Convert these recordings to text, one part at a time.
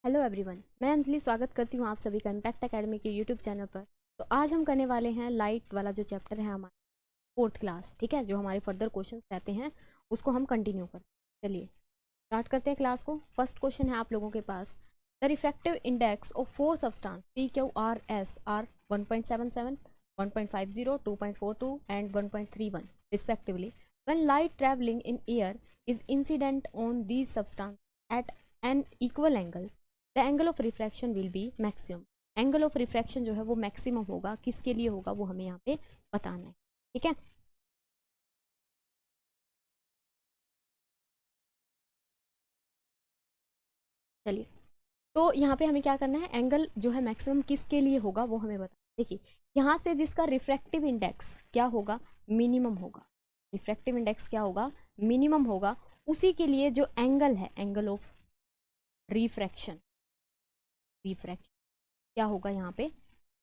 Hello everyone, मैं अंजलि स्वागत करती हूँ आप सभी का इम्पैक्ट एकेडमी के यूट्यूब चैनल पर। तो आज हम करने वाले हैं लाइट वाला जो चैप्टर है हमारा फोर्थ क्लास, ठीक है। जो हमारे फर्दर क्वेश्चंस रहते हैं उसको हम कंटिन्यू करते हैं। चलिए स्टार्ट करते हैं क्लास को। फर्स्ट क्वेश्चन है आप लोगों के पास, the refractive index of four substance P Q R S are 1.77, 1.50, 2.42 and 1.31 respectively. When light traveling in air is incident on these substances at an equal angles, the angle of refraction will be maximum. Angle of refraction जो है वो maximum होगा, किसके लिए होगा वो हमें यहाँ पे बताना है, ठीक है। चलिए, तो यहाँ पे हमें क्या करना है, एंगल जो है मैक्सिमम किसके लिए होगा वो हमें बता। देखिए यहाँ से जिसका रिफ्रैक्टिव इंडेक्स क्या होगा, मिनिमम होगा। रिफ्रैक्टिव इंडेक्स क्या होगा, मिनिमम होगा। उसी के लिए जो एंगल है, एंगल ऑफ रिफ्रैक्शन, रिफ्रैक्शन क्या होगा यहाँ पे,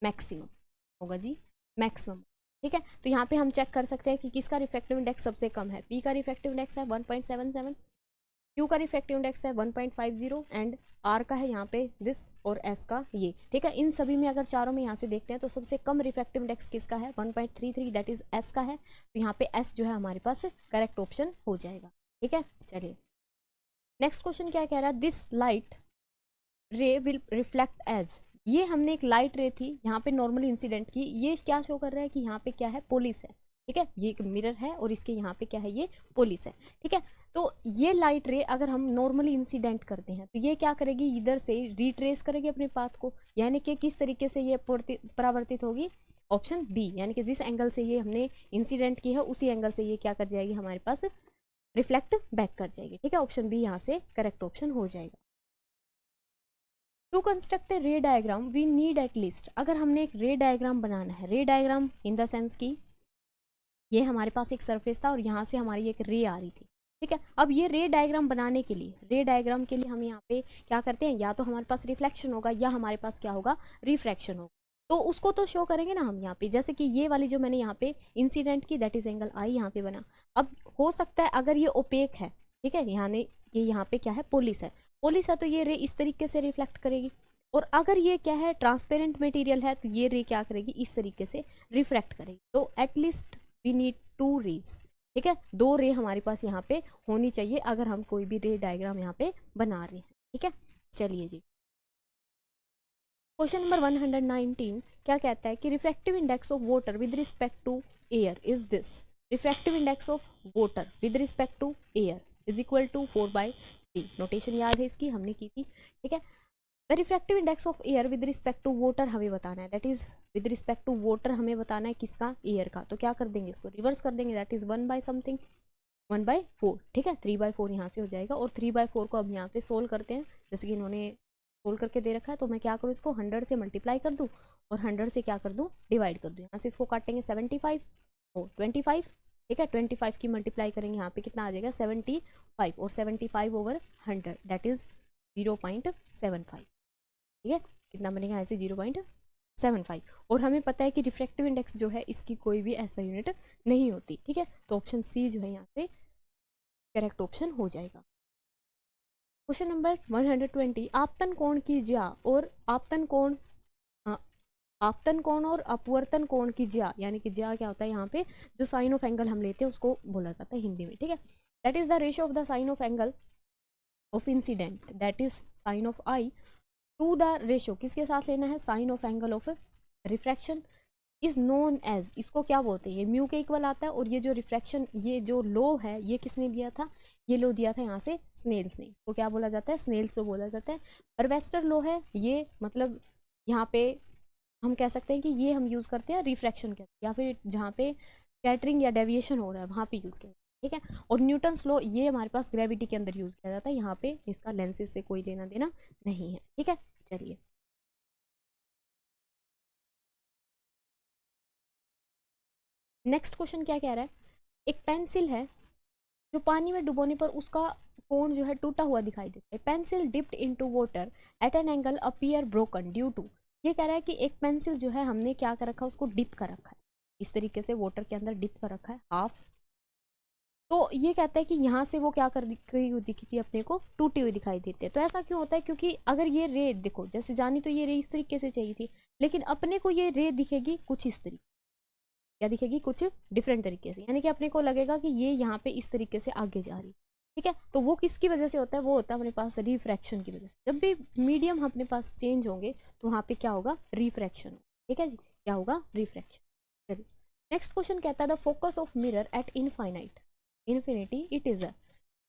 मैक्सिमम होगा जी, मैक्सिमम, ठीक है। तो यहाँ पे हम चेक कर सकते हैं कि किसका रिफ्रैक्टिव इंडेक्स सबसे कम है। पी का रिफ्रैक्टिव इंडेक्स है 1.77, क्यू का रिफ्रैक्टिव इंडेक्स है 1.50 एंड आर का है यहाँ पे दिस और एस का ये, ठीक है। इन सभी में अगर चारों में यहाँ से देखते हैं तो सबसे कम रिफ्रैक्टिव इंडेक्स किसका है, 1.33, दैट इज एस का है। तो यहाँ पे एस जो है हमारे पास करेक्ट ऑप्शन हो जाएगा, ठीक है। चलिए नेक्स्ट क्वेश्चन क्या कह रहा है, this light ray will reflect as. ये हमने एक लाइट रे थी यहाँ पे नॉर्मली इंसिडेंट की, ये क्या शो कर रहा है कि यहाँ पे क्या है, पुलिस है, ठीक है। ये एक मिरर है और इसके यहाँ पे क्या है, ये पुलिस है, ठीक है। तो ये लाइट रे अगर हम नॉर्मली इंसिडेंट करते हैं तो ये क्या करेगी, इधर से रिट्रेस करेगी अपने पाथ को, यानी कि किस तरीके से ये परावर्तित होगी, ऑप्शन बी, यानी कि जिस एंगल से ये हमने इंसिडेंट की है उसी एंगल से ये क्या कर जाएगी, हमारे पास रिफ्लेक्ट बैक कर जाएगी, ठीक है। ऑप्शन बी यहाँ से करेक्ट ऑप्शन हो जाएगा। To construct a ray diagram we need at least. अगर हमने एक रे डायग्राम बनाना है, रे डायग्राम इन द सेंस की ये हमारे पास एक सरफेस था और यहाँ से हमारी एक रे आ रही थी, ठीक है। अब ये रे डायग्राम बनाने के लिए, रे डायग्राम के लिए हम यहाँ पे क्या करते हैं, या तो हमारे पास रिफ्लेक्शन होगा या हमारे पास क्या होगा, रिफ्रैक्शन होगा। तो उसको तो शो करेंगे ना हम यहाँ पे, जैसे कि ये वाली जो मैंने यहाँ पे इंसिडेंट की, दैट इज एंगल आई यहाँ पे बना। अब हो सकता है अगर ये ओपेक है, ठीक है, ये यहाँ पे क्या है, पुलिस है, पुलिस है तो ये रे इस तरीके से रिफ्लेक्ट करेगी। और अगर ये क्या है, ट्रांसपेरेंट मटेरियल है तो ये रे क्या करेगी, इस तरीके से रिफ्रैक्ट करेगी। तो at least we need two rays, ठीक है, दो रे हमारे पास यहाँ पे होनी चाहिए अगर हम कोई भी रे डायग्राम यहाँ पे बना रहे हैं, ठीक है। चलिए जी, क्वेश्चन नंबर 119 क्या कहता है कि refractive index of water with respect to air is this. Refractive index of water with respect to air is equal to 4/3। Notation याद है इसकी, हमने की थी, ठीक है। The refractive index of air with respect to water हमें बताना है, that is with respect to water हमें बताना है किसका, एयर का। तो क्या कर देंगे, इसको रिवर्स कर देंगे, दैट इज 1/समथिंग, 1/4, ठीक है। 3/4 यहाँ से हो जाएगा और 3/4 को अब यहाँ पे सोल्व करते हैं, जैसे कि इन्होंने सोल्व करके दे रखा है। तो मैं क्या करूँ, इसको 100 से मल्टीप्लाई कर दूँ और 100 से क्या कर दूँ, डिवाइड कर दूँ। यहाँ से इसको काटेंगे 75 और 25, ठीक है। 25 की मल्टीप्लाई करेंगे यहाँ पे कितना आ जाएगा, 75, और 75/100 दैट इज 0.75, ठीक है। कितना बनेगा ऐसे, 0.75। और हमें पता है कि रिफ्रैक्टिव इंडेक्स जो है इसकी कोई भी ऐसा यूनिट नहीं होती, ठीक है। तो ऑप्शन सी जो है यहाँ से करेक्ट ऑप्शन हो जाएगा। क्वेश्चन नंबर 120, आपतन कोण की ज्या और आपतन कोण, आपतन कोण और अपवर्तन कोण की ज्या, यानी कि ज्या क्या होता है, यहाँ पे जो साइन ऑफ एंगल हम लेते हैं उसको बोला जाता है हिंदी में, ठीक है। That is the ratio of the sine of angle of incident, that is sine of i, to the ratio किसके साथ लेना है, sine of angle of refraction, is known as, इसको क्या बोलते हैं, ये म्यू के इक्वल आता है। और ये जो रिफ्रैक्शन, ये जो लो है, ये किसने दिया था, ये लो दिया था यहाँ से स्नेल्स ने, इसको क्या बोला जाता है, स्नेल्स लो बोला जाता है। बर्वेस्टर लो है ये, मतलब यहाँ पे हम कह सकते हैं कि ये हम यूज़ करते हैं रिफ्रैक्शन के, या फिर जहाँ पे स्कैटरिंग या डेविएशन हो रहा है वहाँ पे यूज़ किया, ठीक है। और न्यूटन्स लो ये हमारे पास ग्रेविटी के अंदर यूज़ किया जाता है, यहाँ पे इसका लेंसेज से कोई लेना देना नहीं है, ठीक है। चलिए नेक्स्ट क्वेश्चन क्या कह रहा है, एक पेंसिल है जो पानी में डुबोने पर उसका कोण जो है टूटा हुआ दिखाई देता है। Pencil dipped into water at an angle appear broken due to. ये कह रहा है कि एक पेंसिल जो है हमने क्या कर रखा है, उसको डिप कर रखा है, इस तरीके से वाटर के अंदर डिप कर रखा है, हाफ तो ये कहता है कि यहाँ से वो क्या कर गई हुई दिखती है अपने को, टूटी हुई दिखाई देती है। तो ऐसा क्यों होता है, क्योंकि अगर ये रे देखो जैसे जानी तो ये रे इस तरीके से चाहिए थी, लेकिन अपने को ये रे दिखेगी कुछ इस तरीके, क्या दिखेगी, कुछ डिफरेंट तरीके से, यानी कि अपने को लगेगा कि ये यहाँ पे इस तरीके से आगे जा रही है। ठीक है, तो वो किसकी वजह से होता है, वो होता है अपने पास रिफ्रैक्शन की वजह से। जब भी मीडियम अपने पास चेंज होंगे तो वहाँ पे क्या होगा, रिफ्रैक्शन। ठीक है जी, क्या होगा, रिफ्रैक्शन। चलिए नेक्स्ट क्वेश्चन कहता है the focus of mirror at infinite infinity it is a,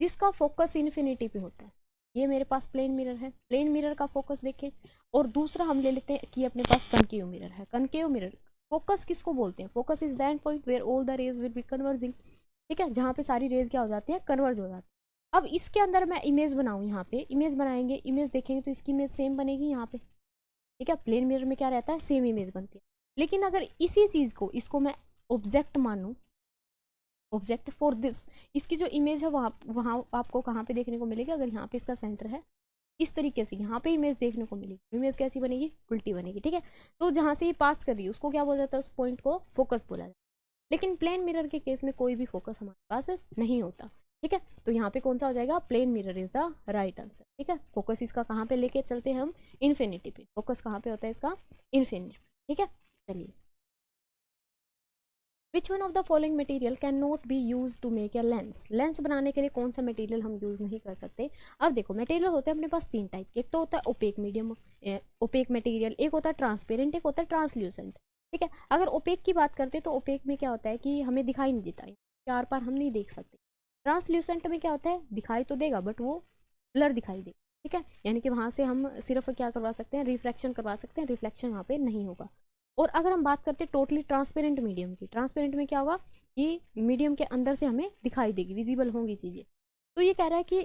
जिसका फोकस इन्फिनिटी पे होता है। ये मेरे पास प्लेन मिरर है, प्लेन मिरर का फोकस देखें, और दूसरा हम ले लेते हैं कि अपने पास कनकेव मिरर है। कनकेव मिरर फोकस किसको बोलते हैं, focus is that point where all the rays will be converging. ठीक है, जहाँ पे सारी रेज क्या हो जाती है, कन्वर्ज हो जाती है। अब इसके अंदर मैं इमेज बनाऊँ, यहाँ पे इमेज बनाएंगे, इमेज देखेंगे तो इसकी इमेज सेम बनेगी यहाँ पे। ठीक है, प्लेन मिरर में क्या रहता है, सेम इमेज बनती है। लेकिन अगर इसी चीज को, इसको मैं ऑब्जेक्ट मानूं, ऑब्जेक्ट फॉर दिस, इसकी जो इमेज है वहाँ वहाँ आपको कहाँ पे देखने को मिलेगी, अगर यहाँ पे इसका सेंटर है, इस तरीके से यहाँ पे इमेज देखने को मिलेगी। इमेज कैसी बनेगी, उल्टी बनेगी। ठीक है, तो जहाँ से ये पास कर रही है उसको क्या बोला जाता है, उस पॉइंट को फोकस बोला जाता है। लेकिन प्लेन मिरर के केस में कोई भी फोकस हमारे पास नहीं होता। ठीक है, तो यहाँ पे कौन सा हो जाएगा, plane mirror is the right answer. ठीक है, फोकस इसका कहाँ पे लेके चलते हैं हम, इन्फिनिटी पे। फोकस कहाँ पे होता है इसका, इन्फिनिटी। ठीक है, चलिए which one of the following material can not be use to make a lens, lens बनाने के लिए कौन सा मटेरियल हम यूज नहीं कर सकते। अब देखो मटेरियल होते हैं अपने पास तीन टाइप के, एक तो होता है ओपेक मीडियम, ओपेक मटेरियल, एक होता है ट्रांसपेरेंट, एक होता है ट्रांसल्यूसेंट। ठीक है, अगर ओपेक की बात करते हैं तो ओपेक में क्या होता है कि हमें दिखाई नहीं देता है, चार पार हम नहीं देख सकते। ट्रांसल्यूसेंट में क्या होता है, दिखाई तो देगा बट वो ब्लर दिखाई देगा। ठीक है, यानी कि वहाँ से हम सिर्फ क्या करवा सकते हैं, रिफ्लेक्शन करवा सकते हैं, रिफ्लेक्शन वहाँ पे नहीं होगा। और अगर हम बात करते हैं टोटली ट्रांसपेरेंट मीडियम की, ट्रांसपेरेंट में क्या होगा कि मीडियम के अंदर से हमें दिखाई देगी, विजिबल होंगी चीज़ें। तो ये कह रहा है कि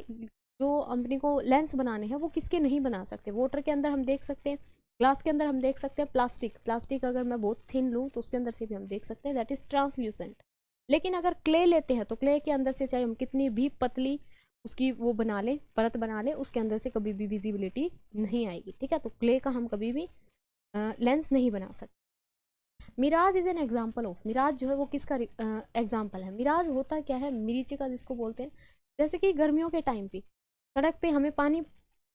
जो अपने को लेंस बनाने हैं वो किसके नहीं बना सकते, वाटर के अंदर हम देख सकते हैं, ग्लास के अंदर हम देख सकते हैं, प्लास्टिक, प्लास्टिक अगर मैं बहुत थिन लूँ तो उसके अंदर से भी हम देख सकते हैं, दैट इज ट्रांसल्यूसेंट। लेकिन अगर क्ले लेते हैं तो क्ले के अंदर से चाहे हम कितनी भी पतली उसकी वो बना लें, परत बना लें, उसके अंदर से कभी भी विजिबिलिटी नहीं आएगी। ठीक है, तो क्ले का हम कभी भी लेंस नहीं बना सकते। Mirage is an example of, mirage जो है वो किसका एग्जाम्पल है, मिराज होता क्या है, मरीचिका जिसको बोलते हैं। जैसे कि गर्मियों के टाइम पे सड़क पे हमें पानी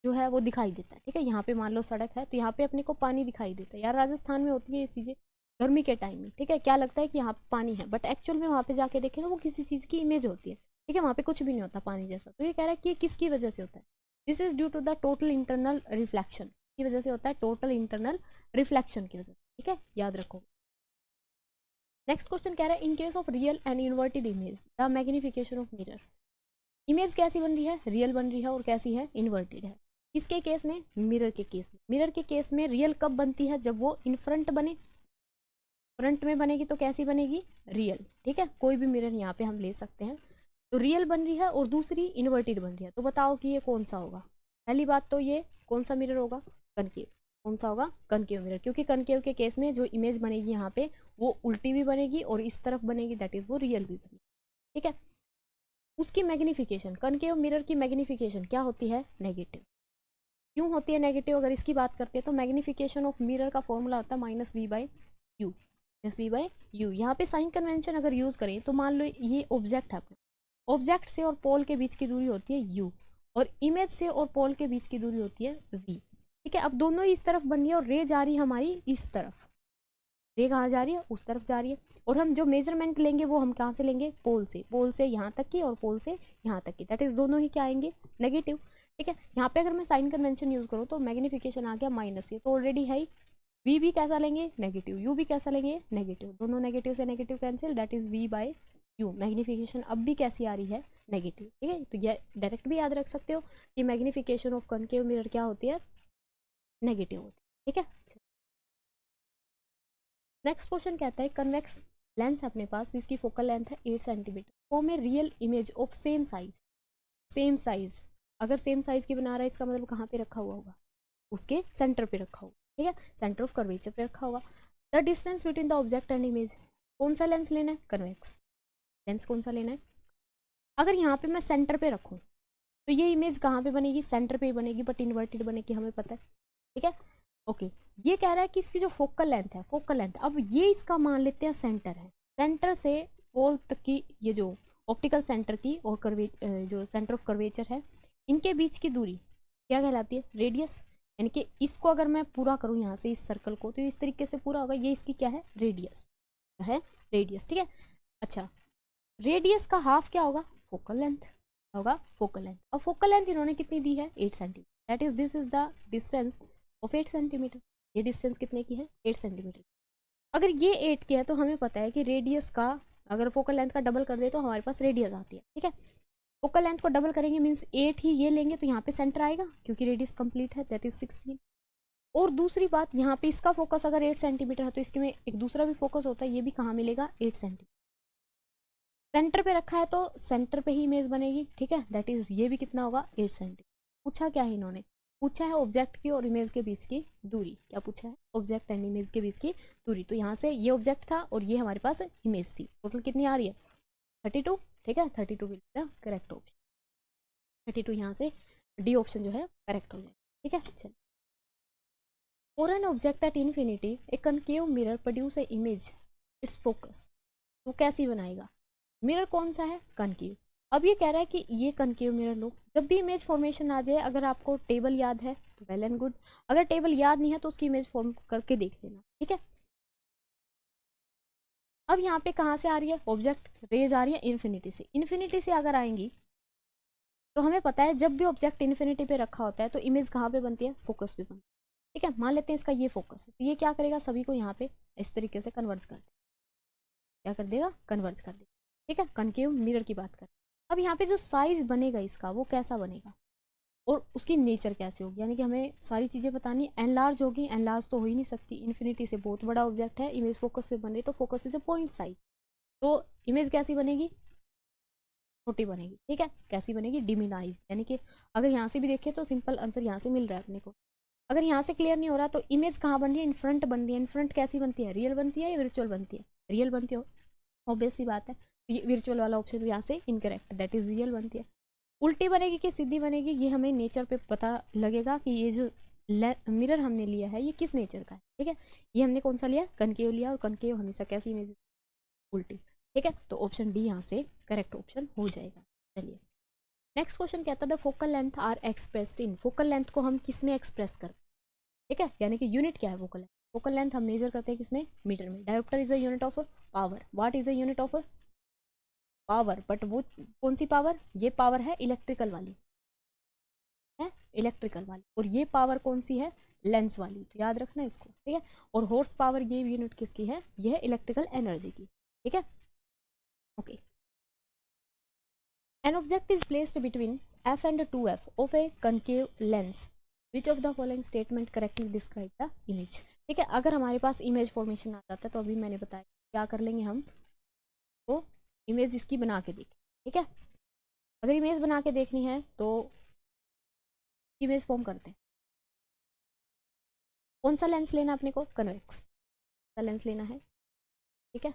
जो है वो दिखाई देता है। ठीक है, यहाँ पे मान लो सड़क है तो यहाँ पे अपने को पानी दिखाई देता है, यार राजस्थान में होती है ये चीज़ें गर्मी के टाइम में। ठीक है, क्या लगता है कि यहाँ पानी है, बट एक्चुअल में वहाँ पे जाके देखें तो वो किसी चीज़ की इमेज होती है। ठीक है, वहाँ पे कुछ भी नहीं होता पानी जैसा। तो ये कह रहा है कि ये किसकी वजह से होता है, this is due to the total internal reflection, की वजह से होता है, टोटल इंटरनल रिफ्लेक्शन की वजह से। ठीक है, याद रखो। नेक्स्ट क्वेश्चन कह रहा है in case of real and inverted image the magnification of mirror, image कैसी बन रही है, रियल बन रही है, और कैसी है, इन्वर्टेड है। किसके केस में, मिरर के केस में। मिरर के केस में रियल कब बनती है, जब वो इन फ्रंट बने, फ्रंट में बनेगी तो कैसी बनेगी, रियल। ठीक है, कोई भी मिरर यहाँ पे हम ले सकते हैं, तो रियल बन रही है, और दूसरी इन्वर्टेड बन रही है। तो बताओ कि ये कौन सा होगा। पहली बात तो ये कौन सा मिरर होगा, कनकेव। कौन सा होगा, कनकेव मिरर, क्योंकि कनकेव के केस में जो इमेज बनेगी यहाँ पे वो उल्टी भी बनेगी और इस तरफ बनेगी, दैट इज वो रियल भी बनेगी। ठीक है, उसकी मैग्निफिकेशन, कनकेव मिरर की मैग्निफिकेशन क्या होती है, नेगेटिव। क्यों होती है नेगेटिव, अगर इसकी बात करते हैं तो मैग्निफिकेशन ऑफ मिरर का फॉर्मूला होता है -v/u, -v/u। यहाँ पे साइन कन्वेंशन अगर यूज करें तो मान लो ये ऑब्जेक्ट है अपना, ऑब्जेक्ट से और पोल के बीच की दूरी होती है u, और इमेज से और पोल के बीच की दूरी होती है v। ठीक है, अब दोनों ही इस तरफ बन रही है और रे जा रही है हमारी इस तरफ, रे कहाँ जा रही है, उस तरफ जा रही है। और हम जो मेजरमेंट लेंगे वो हम कहाँ से लेंगे, पोल से यहाँ तक की और पोल से यहाँ तक की, दैट इज दोनों ही क्या आएंगे, नेगेटिव। ठीक है, यहाँ पे अगर मैं साइन कन्वेंशन यूज करूँ तो मैग्निफिकेशन आ गया माइनस, ये तो ऑलरेडी है ही। वी भी कैसा लेंगे, नेगेटिव, यू भी कैसा लेंगे, नेगेटिव, दोनों नेगेटिव से negative cancel, that is v/u। Magnification अब भी कैसी आ रही है, नेगेटिव। ठीक है, तो ये डायरेक्ट भी याद रख सकते हो कि मैग्निफिकेशन ऑफ कनकेव मिरर क्या होती है, नेगेटिव होती है। ठीक है, नेक्स्ट क्वेश्चन कहता है कन्वेक्स लेंस है अपने पास जिसकी फोकल लेंथ है 8 centimetre, form A real image of same size, same size. अगर सेम साइज की बना रहा है इसका मतलब कहाँ पे रखा हुआ होगा, उसके सेंटर पे रखा होगा। ठीक है, सेंटर ऑफ कर्वेचर पे रखा होगा। The distance between the object and image, कौन सा लेंस लेना है, कन्वेक्स लेंस कौन सा लेना है। अगर यहाँ पे मैं सेंटर पे रखूँ तो ये इमेज कहाँ पे बनेगी, सेंटर पे ही बनेगी, बट इन्वर्टेड बनेगी, हमें पता है। ठीक है, ओके। ये कह रहा है कि इसकी जो फोकल लेंथ है, फोकल लेंथ, अब ये इसका मान लेते हैं सेंटर है, सेंटर से पोल तक की ये जो ऑप्टिकल सेंटर की और जो सेंटर ऑफ कर्वेचर है इनके बीच की दूरी क्या कहलाती है, रेडियस। यानी कि इसको अगर मैं पूरा करूँ यहाँ से इस सर्कल को तो इस तरीके से पूरा होगा, ये इसकी क्या है, रेडियस है, रेडियस। ठीक है, अच्छा रेडियस का हाफ क्या होगा, फोकल लेंथ होगा, फोकल लेंथ। अब फोकल लेंथ इन्होंने कितनी दी है, 8 centimetre, that is this is the distance of 8 centimetre. ये डिस्टेंस कितने की है, 8 सेंटीमीटर। अगर ये 8 की है तो हमें पता है कि रेडियस का अगर फोकल लेंथ का डबल कर दे तो हमारे पास रेडियस आती है। ठीक है, फोकल लेंथ को डबल करेंगे मीन्स 8 ही ये लेंगे तो यहाँ पे सेंटर आएगा क्योंकि रेडियस कंप्लीट है, दैट इज 16। और दूसरी बात यहाँ पे इसका फोकस अगर 8 सेंटीमीटर है तो इसके में एक दूसरा भी फोकस होता है, ये भी कहाँ मिलेगा, 8 सेंटीमीटर। सेंटर पे रखा है तो सेंटर पे ही इमेज बनेगी। ठीक है, दैट इज ये भी कितना होगा, 8 सेंटीमीटर। पूछा क्या है इन्होंने, पूछा है ऑब्जेक्ट की और इमेज के बीच की दूरी। क्या पूछा है, ऑब्जेक्ट एंड इमेज के बीच की दूरी। तो यहाँ से ये ऑब्जेक्ट था और ये हमारे पास इमेज थी, टोटल कितनी आ रही है, 32। ठीक है, 32 will be the correct option. 32 यहाँ से डी ऑप्शन जो है करेक्ट हो जाएगा। ठीक है, चलिए। For an object at infinity A concave mirror produce a image it's focus. तो कैसी बनाएगा, मिरर कौन सा है, कनकेव। अब ये कह रहा है कि ये कनकेव मिरर लो, जब भी इमेज फॉर्मेशन आ जाए, अगर आपको टेबल याद है तो वेल एंड गुड, अगर टेबल याद नहीं है तो उसकी इमेज फॉर्म करके देख लेना। ठीक है, अब यहाँ पे कहाँ से आ रही है, ऑब्जेक्ट रेज आ रही है इन्फिनिटी से। इन्फिनिटी से अगर आएंगी तो हमें पता है जब भी ऑब्जेक्ट इन्फिनिटी पे रखा होता है तो इमेज कहाँ पे बनती है, फोकस पे बनती है। ठीक है, मान लेते हैं इसका ये फोकस है, तो ये क्या करेगा, सभी को यहाँ पे इस तरीके से कन्वर्ट कर देगा। क्या कर देगा, कन्वर्ट कर देगा। ठीक है, कनकेव मिरर की बात कर। अब यहाँ पे जो साइज बनेगा इसका वो कैसा बनेगा और उसकी नेचर कैसे होगी, यानी कि हमें सारी चीज़ें बतानी है। एनलार्ज होगी, एनलार्ज तो हो ही नहीं सकती, इन्फिनिटी से बहुत बड़ा ऑब्जेक्ट है, इमेज फोकस पे बन रही, तो focus is a point size, तो इमेज कैसी बनेगी, छोटी बनेगी। ठीक है, कैसी बनेगी, डिमिनाइज। यानी कि अगर यहाँ से भी देखें तो सिंपल आंसर यहाँ से मिल रहा है अपने को। अगर यहाँ से क्लियर नहीं हो रहा तो इमेज कहाँ बन रही है, इन फ्रंट बन रही है। इन फ्रंट कैसी बनती है, रियल बनती है या वर्चुअल बनती है, रियल बनती है, ऑब्वियस सी बात है। तो ये वर्चुअल वाला ऑप्शन यहाँ से इनकरेक्ट, दैट इज रियल बनती है। उल्टी बनेगी कि सीधी बनेगी, ये हमें नेचर पे पता लगेगा कि ये जो मिरर हमने लिया है ये किस नेचर का है। ठीक है, ये हमने कौन सा लिया, कनकेव लिया, और कनकेव हमेशा कैसी इमेज, उल्टी। ठीक है, तो ऑप्शन डी यहाँ से करेक्ट ऑप्शन हो जाएगा। चलिए नेक्स्ट क्वेश्चन कहता है the focal length are expressed in, focal length को हम किस में एक्सप्रेस करते हैं। ठीक है, यानी कि यूनिट क्या है फोकल लेंथ, फोकल लेंथ हम मेजर करते हैं किसमें, मीटर में। Dioptre is a unit of power, what is a unit of power, but वो कौन सी पावर, ये पावर है इलेक्ट्रिकल वाली, है इलेक्ट्रिकल वाली, और ये पावर कौन सी है, लेंस वाली, तो याद रखना इसको। ठीक है, और हॉर्स पावर ये यूनिट किसकी है, ये है इलेक्ट्रिकल एनर्जी की। ठीक है, okay. An object is placed between f and 2f of a concave lens. Which of the following statement correctly describe the image? ठीक है, अगर हमारे पास इमेज फॉर्मेशन आ जाता है तो अभी मैंने बताया क्या कर लेंगे हम, तो इमेज इसकी बना के देखें। ठीक है, अगर इमेज बना के देखनी है तो इमेज फॉर्म करते हैं। कौन सा लेंस लेना अपने को, कन्वेक्स का लेंस लेना है। ठीक है,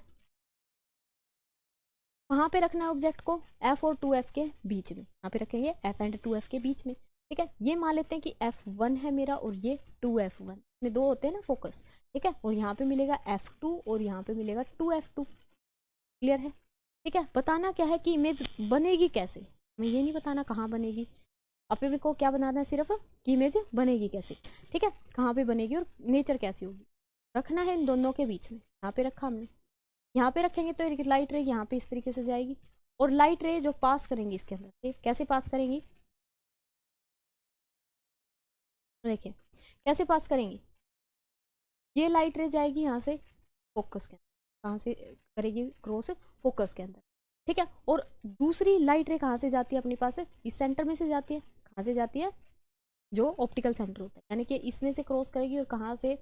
कहाँ पे रखना है ऑब्जेक्ट को, एफ और 2f के बीच में, यहाँ पे रखेंगे एफ एंड 2f के बीच में। ठीक है, ये मान लेते हैं कि f1 है मेरा और ये 2f1 में दो होते हैं ना फोकस। ठीक है, और यहाँ पे मिलेगा f2 और यहाँ पे मिलेगा 2f2। क्लियर है। ठीक है, बताना क्या है कि इमेज बनेगी कैसे, हमें ये नहीं बताना कहाँ बनेगी, अपने को क्या बनाना है सिर्फ कि इमेज बनेगी कैसे। ठीक है, कहाँ पे बनेगी और नेचर कैसी होगी, रखना है इन दोनों के बीच में। यहाँ पे रखा हमने, यहाँ पे रखेंगे तो लाइट रे यहाँ पे इस तरीके से जाएगी, और लाइट रे जो पास करेंगी इसके अंदर कैसे पास करेंगी, देखिए कैसे पास करेंगी, ये लाइट रे जाएगी यहाँ से फोकस के अंदर, कहाँ से करेगी क्रॉस, फोकस के अंदर। ठीक है, और दूसरी लाइट रे कहाँ से जाती है अपने पास, इस सेंटर में से जाती है, कहाँ से जाती है, जो ऑप्टिकल सेंटर होता है, यानी कि इसमें से क्रॉस करेगी और कहाँ से,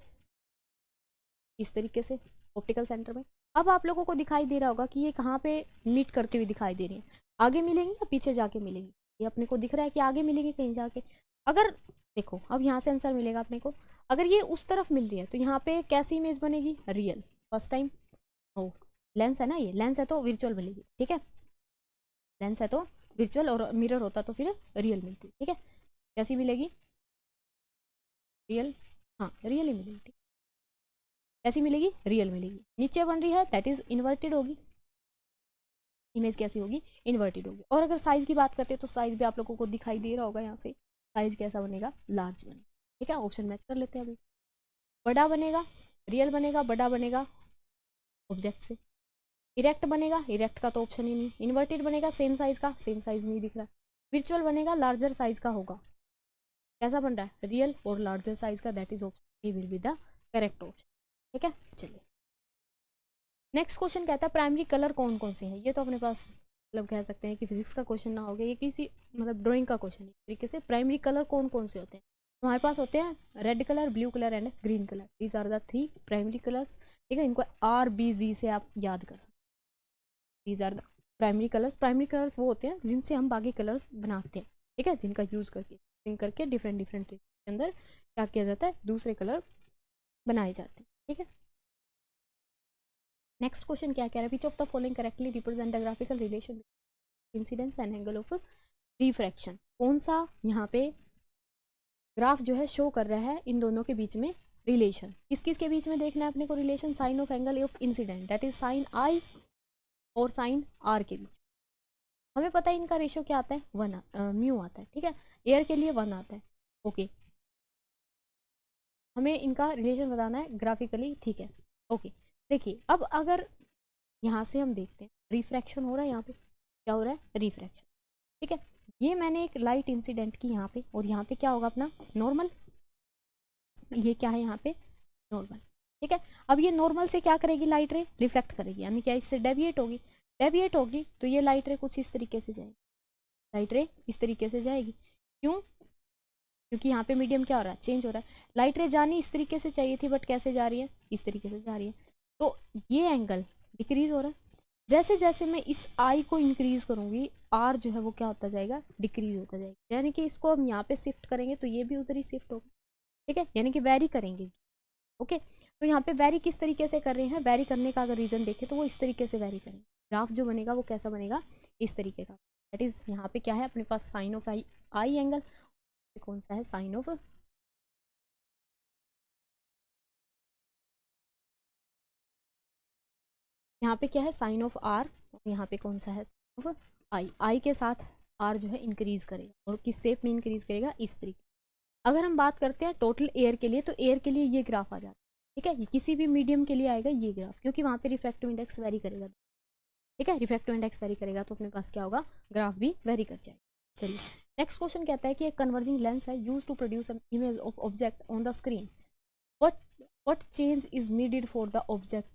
इस तरीके से ऑप्टिकल सेंटर में। अब आप लोगों को दिखाई दे रहा होगा कि ये कहाँ पे मीट करती हुई दिखाई दे रही है, आगे मिलेंगी या पीछे जाके मिलेंगी, ये अपने को दिख रहा है कि आगे मिलेंगी कहीं जाके। अगर देखो अब यहाँ से आंसर मिलेगा अपने को, अगर ये उस तरफ मिल रही है तो यहाँ पे कैसी इमेज बनेगी, रियल, फर्स्ट टाइम। ओ लेंस है ना, ये लेंस है तो वर्चुअल मिलेगी। ठीक है, लेंस है तो वर्चुअल, और मिरर होता तो फिर रियल मिलती। ठीक है, कैसी मिलेगी, रियल, हाँ रियल ही मिलेगी। कैसी मिलेगी, रियल मिलेगी। नीचे बन रही है दैट इज इन्वर्टेड होगी, इमेज कैसी होगी, इन्वर्टेड होगी। और अगर साइज़ की बात करते हैं तो साइज़ भी आप लोगों को दिखाई दे रहा होगा, यहाँ से साइज़ कैसा बनेगा, लार्ज बनेगा। ठीक है, ऑप्शन मैच कर लेते हैं अभी। बड़ा बनेगा, रियल बनेगा, बड़ा बनेगा ऑब्जेक्ट से। इरेक्ट बनेगा, इरेक्ट का तो ऑप्शन ही नहीं। इन्वर्टेड बनेगा, सेम साइज़ का, सेम साइज़ नहीं दिख रहा। विर्चुअल बनेगा, लार्जर साइज़ का होगा। कैसा बन रहा है, रियल और लार्जर साइज़ का, that is option A will be the correct option. ठीक है, चलिए नेक्स्ट क्वेश्चन कहता है प्राइमरी कलर कौन कौन से हैं। ये तो अपने पास मतलब कह सकते हैं कि फिजिक्स का क्वेश्चन ना हो गया, ये किसी मतलब ड्राइंग का क्वेश्चन है तरीके से। प्राइमरी कलर कौन कौन से होते हैं, हमारे पास होते हैं red colour, blue colour and green colour. These are the 3 primary colours. ठीक है, इनको RBG से आप याद कर सकते हैं। These are the primary colours. Primary colours वो होते हैं जिनसे हम बाकी कलर्स बनाते हैं। ठीक है, जिनका यूज करके डिफरेंट डिफरेंट के अंदर क्या किया जाता है, दूसरे कलर बनाए जाते हैं। ठीक है, नेक्स्ट क्वेश्चन क्या कह रहा है, which of the following correctly represent the graphical relation incidence and angle of refraction. कौन सा यहाँ पे ग्राफ जो है शो कर रहा है इन दोनों के बीच में रिलेशन। किस किस के बीच में देखना है अपने को relation, sine of angle of incident that is sine I और साइन R के बीच। हमें पता है इनका रेशियो क्या आता है, 1 म्यू आता है। ठीक है, एयर के लिए 1 आता है। ओके, हमें इनका रिलेशन बताना है ग्राफिकली। ठीक है, ओके देखिए अब अगर यहाँ से हम देखते हैं रिफ्रैक्शन हो रहा है, यहाँ पे क्या हो रहा है, रिफ्रैक्शन। ठीक है, ये मैंने एक लाइट इंसिडेंट की यहाँ पे, और यहाँ पे क्या होगा अपना नॉर्मल, ये क्या है यहाँ पे नॉर्मल। ठीक है, अब ये नॉर्मल से क्या करेगी, लाइट रे रिफ्लेक्ट करेगी, यानी क्या इससे डेविएट होगी। डेविएट होगी तो ये लाइट रे कुछ इस तरीके से जाएगी, लाइट रे इस तरीके से जाएगी। क्यों, क्योंकि यहाँ पे मीडियम क्या हो रहा है, चेंज हो रहा है। लाइट रे जानी इस तरीके से चाहिए थी, बट कैसे जा रही है, इस तरीके से जा रही है। तो ये एंगल डिक्रीज हो रहा है। जैसे जैसे मैं इस I को इंक्रीज करूंगी, R जो है वो क्या होता जाएगा, डिक्रीज होता जाएगा। यानी कि इसको हम यहाँ पे शिफ्ट करेंगे तो ये भी उधर ही शिफ्ट होगा। ठीक है, यानी कि वैरी करेंगे। ओके, तो यहाँ पे वैरी किस तरीके से कर रहे हैं, वैरी करने का अगर रीजन देखें तो वो इस तरीके से वैरी करेंगे। ग्राफ जो बनेगा वो कैसा बनेगा, इस तरीके का। दैट इज यहाँ पे क्या है अपने पास साइन ऑफ आई एंगल, कौन सा है, साइन ऑफ, यहाँ पे क्या है साइन ऑफ R, यहाँ पे कौन सा है साइन ऑफ I के साथ R जो है इंक्रीज करेगा, और किस शेप में इंक्रीज करेगा, इस तरीके। अगर हम बात करते हैं टोटल एयर के लिए, तो एयर के लिए ये ग्राफ आ जाता है। ठीक है, किसी भी मीडियम के लिए आएगा ये ग्राफ, क्योंकि वहाँ पे रिफ्रैक्टिव इंडेक्स वेरी करेगा। ठीक है, रिफ्रैक्टिव इंडेक्स वेरी करेगा तो अपने पास क्या होगा, ग्राफ भी वेरी कर जाएगा। चलिए नेक्स्ट क्वेश्चन कहता है कि एक कन्वर्जिंग लेंस है use to produce an image of object on the screen. What change is needed for the object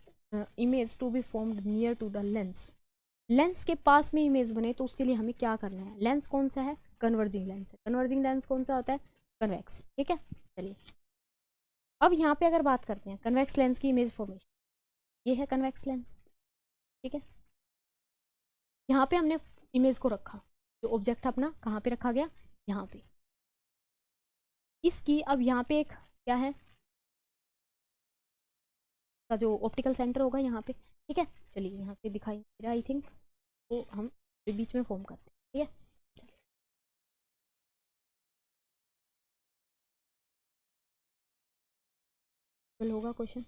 image to be formed near to the lens. Lens के पास में इमेज बने तो उसके लिए हमें क्या करना है, लेंस कौन सा है, कन्वर्जिंग लेंस है। कन्वर्जिंग लेंस कौन सा होता है, कन्वेक्स। ठीक है, चलिए अब यहाँ पे अगर बात करते हैं कन्वेक्स लेंस की इमेज फॉर्मेशन, ये है कन्वेक्स लेंस। ठीक है, यहाँ पे हमने इमेज को रखा, जो ऑब्जेक्ट अपना कहाँ पे रखा गया, यहाँ पे। इसकी अब यहाँ पे एक क्या है का जो ऑप्टिकल सेंटर होगा यहाँ पे। ठीक है, चलिए यहाँ से दिखाई दे रहा आई थिंक, तो हम बीच में फॉर्म करते हैं। ठीक है, चल होगा क्वेश्चन।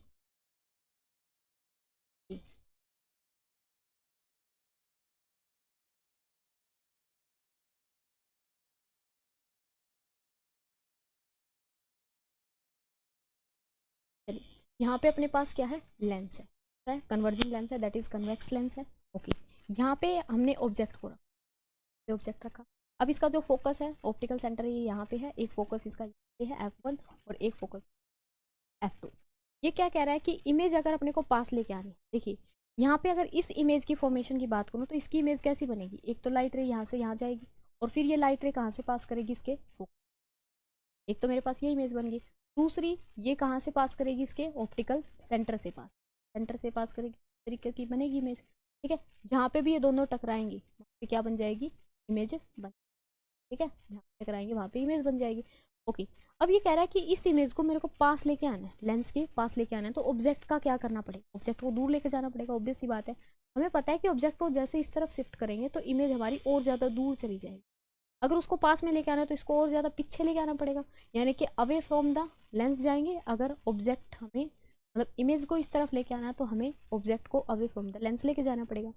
चलिए यहाँ पे अपने पास क्या है, लेंस है, कन्वर्जिंग लेंस है, दैट इज कन्वेक्स लेंस है। ओके, यहाँ पे हमने ऑब्जेक्ट को रखा, ऑब्जेक्ट रखा। अब इसका जो फोकस है ऑप्टिकल सेंटर ये यहाँ पे है, एक फोकस इसका ये है F1 और एक फोकस F2। ये क्या कह रहा है कि इमेज अगर अपने को पास लेके आनी है, देखिए यहाँ पे अगर इस इमेज की फॉर्मेशन की बात करूँ तो इसकी इमेज कैसी बनेगी, एक तो लाइट रे यहाँ से यहाँ जाएगी, और फिर ये लाइट रे कहाँ से पास करेगी, इसके फोकस। एक तो मेरे पास ये इमेज बन गई, दूसरी ये कहाँ से पास करेगी, इसके ऑप्टिकल सेंटर से पास करेगी, इस तरीके की बनेगी इमेज। ठीक है, जहाँ पे भी ये दोनों टकराएंगी वहाँ पे क्या बन जाएगी, इमेज बन। ठीक है, जहाँ टकराएंगे वहाँ पे इमेज बन जाएगी। ओके, अब ये कह रहा है कि इस इमेज को मेरे को पास लेके आना है, लेंस के पास लेके आना है, तो ऑब्जेक्ट का क्या करना पड़ेगा, ऑब्जेक्ट को दूर लेके जाना पड़ेगा। ऑब्वियस सी बात है, हमें पता है कि ऑब्जेक्ट को जैसे इस तरफ शिफ्ट करेंगे तो इमेज हमारी और ज़्यादा दूर चली जाएगी। अगर उसको पास में लेके आना है तो इसको और ज़्यादा पीछे लेके आना पड़ेगा, यानी कि अवे फ्रॉम द लेंस जाएंगे। अगर ऑब्जेक्ट हमें मतलब इमेज को इस तरफ लेके आना है तो हमें ऑब्जेक्ट को अवे फ्रॉम द लेंस लेके जाना पड़ेगा।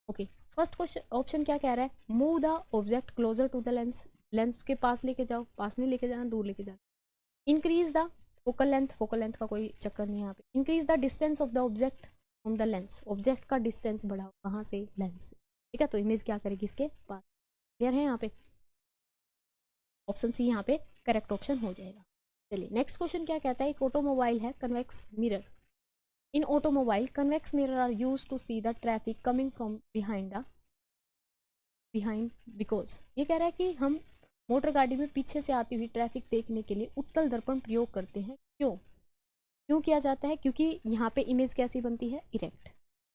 ओके, फर्स्ट क्वेश्चन ऑप्शन क्या कह रहा है, move the object closer to the lens, lens के पास लेके जाओ, पास नहीं लेके जाना, दूर लेके जाना। इंक्रीज द फोकल लेंथ का कोई चक्कर नहीं है यहाँ पे। Increase the distance of the object from the lens, object का डिस्टेंस बढ़ाओ, कहाँ से, लेंस से, ठीक है। तो इमेज क्या करेगी, इसके पास। क्लियर है यहाँ पे, ऑप्शन सी यहाँ पे करेक्ट ऑप्शन हो जाएगा। चलिए नेक्स्ट क्वेश्चन क्या कहता है, एक ऑटोमोबाइल है, convex mirror. In automobile convex mirror are use to see the traffic coming from behind because, ये कह रहा है कि हम मोटर गाड़ी में पीछे से आती हुई ट्रैफिक देखने के लिए उत्तल दर्पण प्रयोग करते हैं। क्यों, क्यों किया जाता है, क्योंकि यहाँ पे इमेज कैसी बनती है, इरेक्ट।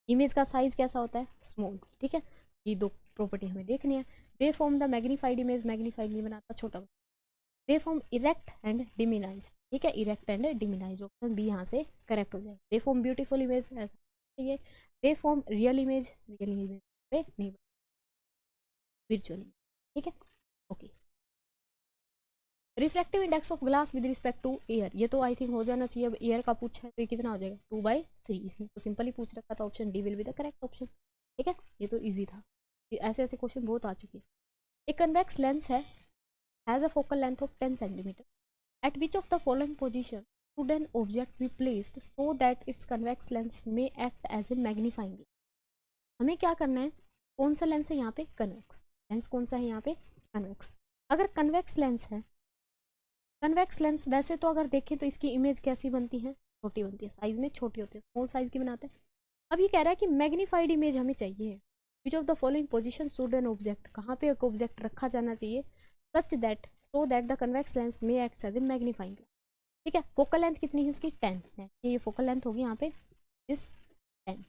इमेज का साइज कैसा होता है, स्मॉल, ठीक है। ये दो प्रॉपर्टी हमें देखनी है। They form the magnified image, magnified नहीं बनाता, छोटा। दे फॉर्म इरेक्ट एंड डिमिनाइज, ठीक है, इरेक्ट एंड डिमिनाइज, ऑप्शन बी यहाँ से करेक्ट हो जाएगा। दे फॉर्म ब्यूटीफुल इमेज, ऐसा चाहिए। They form real image, real image पे नहीं, विर्चुअल, ठीक है। Okay, refractive index of glass with respect to air, ये तो आई थिंक हो जाना चाहिए। अब एयर का पूछा है तो ये कितना हो जाएगा, 2/3, तो सिंपली पूछ रखा था, option D will be the correct option, ठीक है। ये तो इजी था, ऐसे ऐसे क्वेश्चन बहुत आ चुके हैं। एक कन्वेक्स लेंस है, has a focal length of 10 centimetre, at which of the following position should an object be placed so that its convex lens में act as a magnifying glass. हमें क्या करना है, कौन सा लेंस है यहाँ पे, कन्वेक्स लेंस, कौन सा है यहाँ पे, कन्वेक्स। अगर कन्वेक्स लेंस है, कन्वेक्स लेंस वैसे तो अगर देखें तो इसकी इमेज कैसी बनती है, छोटी बनती है, साइज में छोटी होती है, स्मॉल साइज की बनाते हैं। अब ये कह रहा है कि मैग्नीफाइड इमेज हमें चाहिए। विच of the following position should an object, कहाँ पे एक ऑब्जेक्ट रखा जाना चाहिए, such that so that the convex lens में एक्ट एज ए मैग्नीफाइंग, ठीक है। फोकल लेंथ कितनी है इसकी, 10 है, ये फोकल लेंथ होगी यहाँ पे इस 10।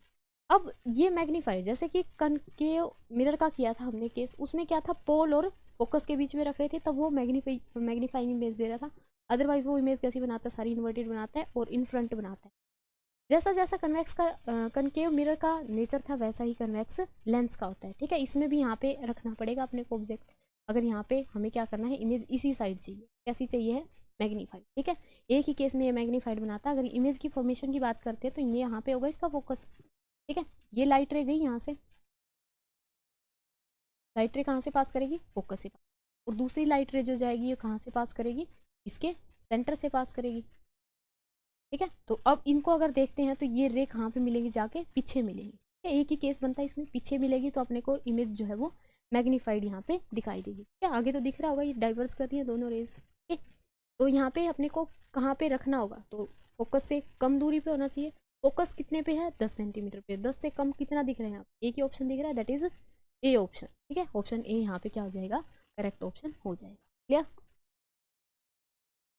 अब ये मैग्नीफाइड, जैसे कि कनकेव मिरर का किया था हमने केस, उसमें क्या था, पोल और फोकस के बीच में रख रहे थे, तब वो मैग्नीफाइंग इमेज दे रहा था। अदरवाइज वो इमेज कैसी बनाता है, सारी इन्वर्टेड बनाता है और इन फ्रंट बनाता है। जैसा जैसा कन्वेक्स का कनकेव मिरर का नेचर था, वैसा ही कन्वेक्स लेंस का होता है, ठीक है। इसमें भी यहाँ पे रखना पड़ेगा अपने को ऑब्जेक्ट। अगर यहाँ पे हमें क्या करना है, इमेज इसी साइड चाहिए, कैसी चाहिए है, मैग्नीफाइड, ठीक है। एक ही केस में ये मैग्नीफाइड बनाता है। अगर इमेज की फॉर्मेशन की बात करते हैं तो ये यहाँ पे होगा इसका फोकस, ठीक है। ये लाइट रे गई यहाँ से, लाइट रे कहाँ से पास करेगी, फोकस से पास, और दूसरी लाइट रे जो जाएगी ये कहाँ से पास करेगी, इसके सेंटर से पास करेगी, ठीक है। तो अब इनको अगर देखते हैं तो ये रे कहाँ पे मिलेंगी, जाके पीछे मिलेंगी, एक ही केस बनता है इसमें, पीछे मिलेगी तो अपने को इमेज जो है वो मैग्नीफाइड यहाँ पे दिखाई देगी। क्या आगे तो दिख रहा होगा, ये डाइवर्स कर रही है दोनों रेज, ठीक। तो यहाँ पे अपने को कहाँ पे रखना होगा, तो फोकस से कम दूरी पे होना चाहिए। फोकस कितने पे है, 10 सेंटीमीटर पे, 10 से कम कितना दिख रहा है, यहाँ एक ही ऑप्शन दिख रहा है, दैट इज ए ऑप्शन, ठीक है। ऑप्शन ए यहाँ पे क्या हो जाएगा, करेक्ट ऑप्शन हो जाएगा। क्लियर।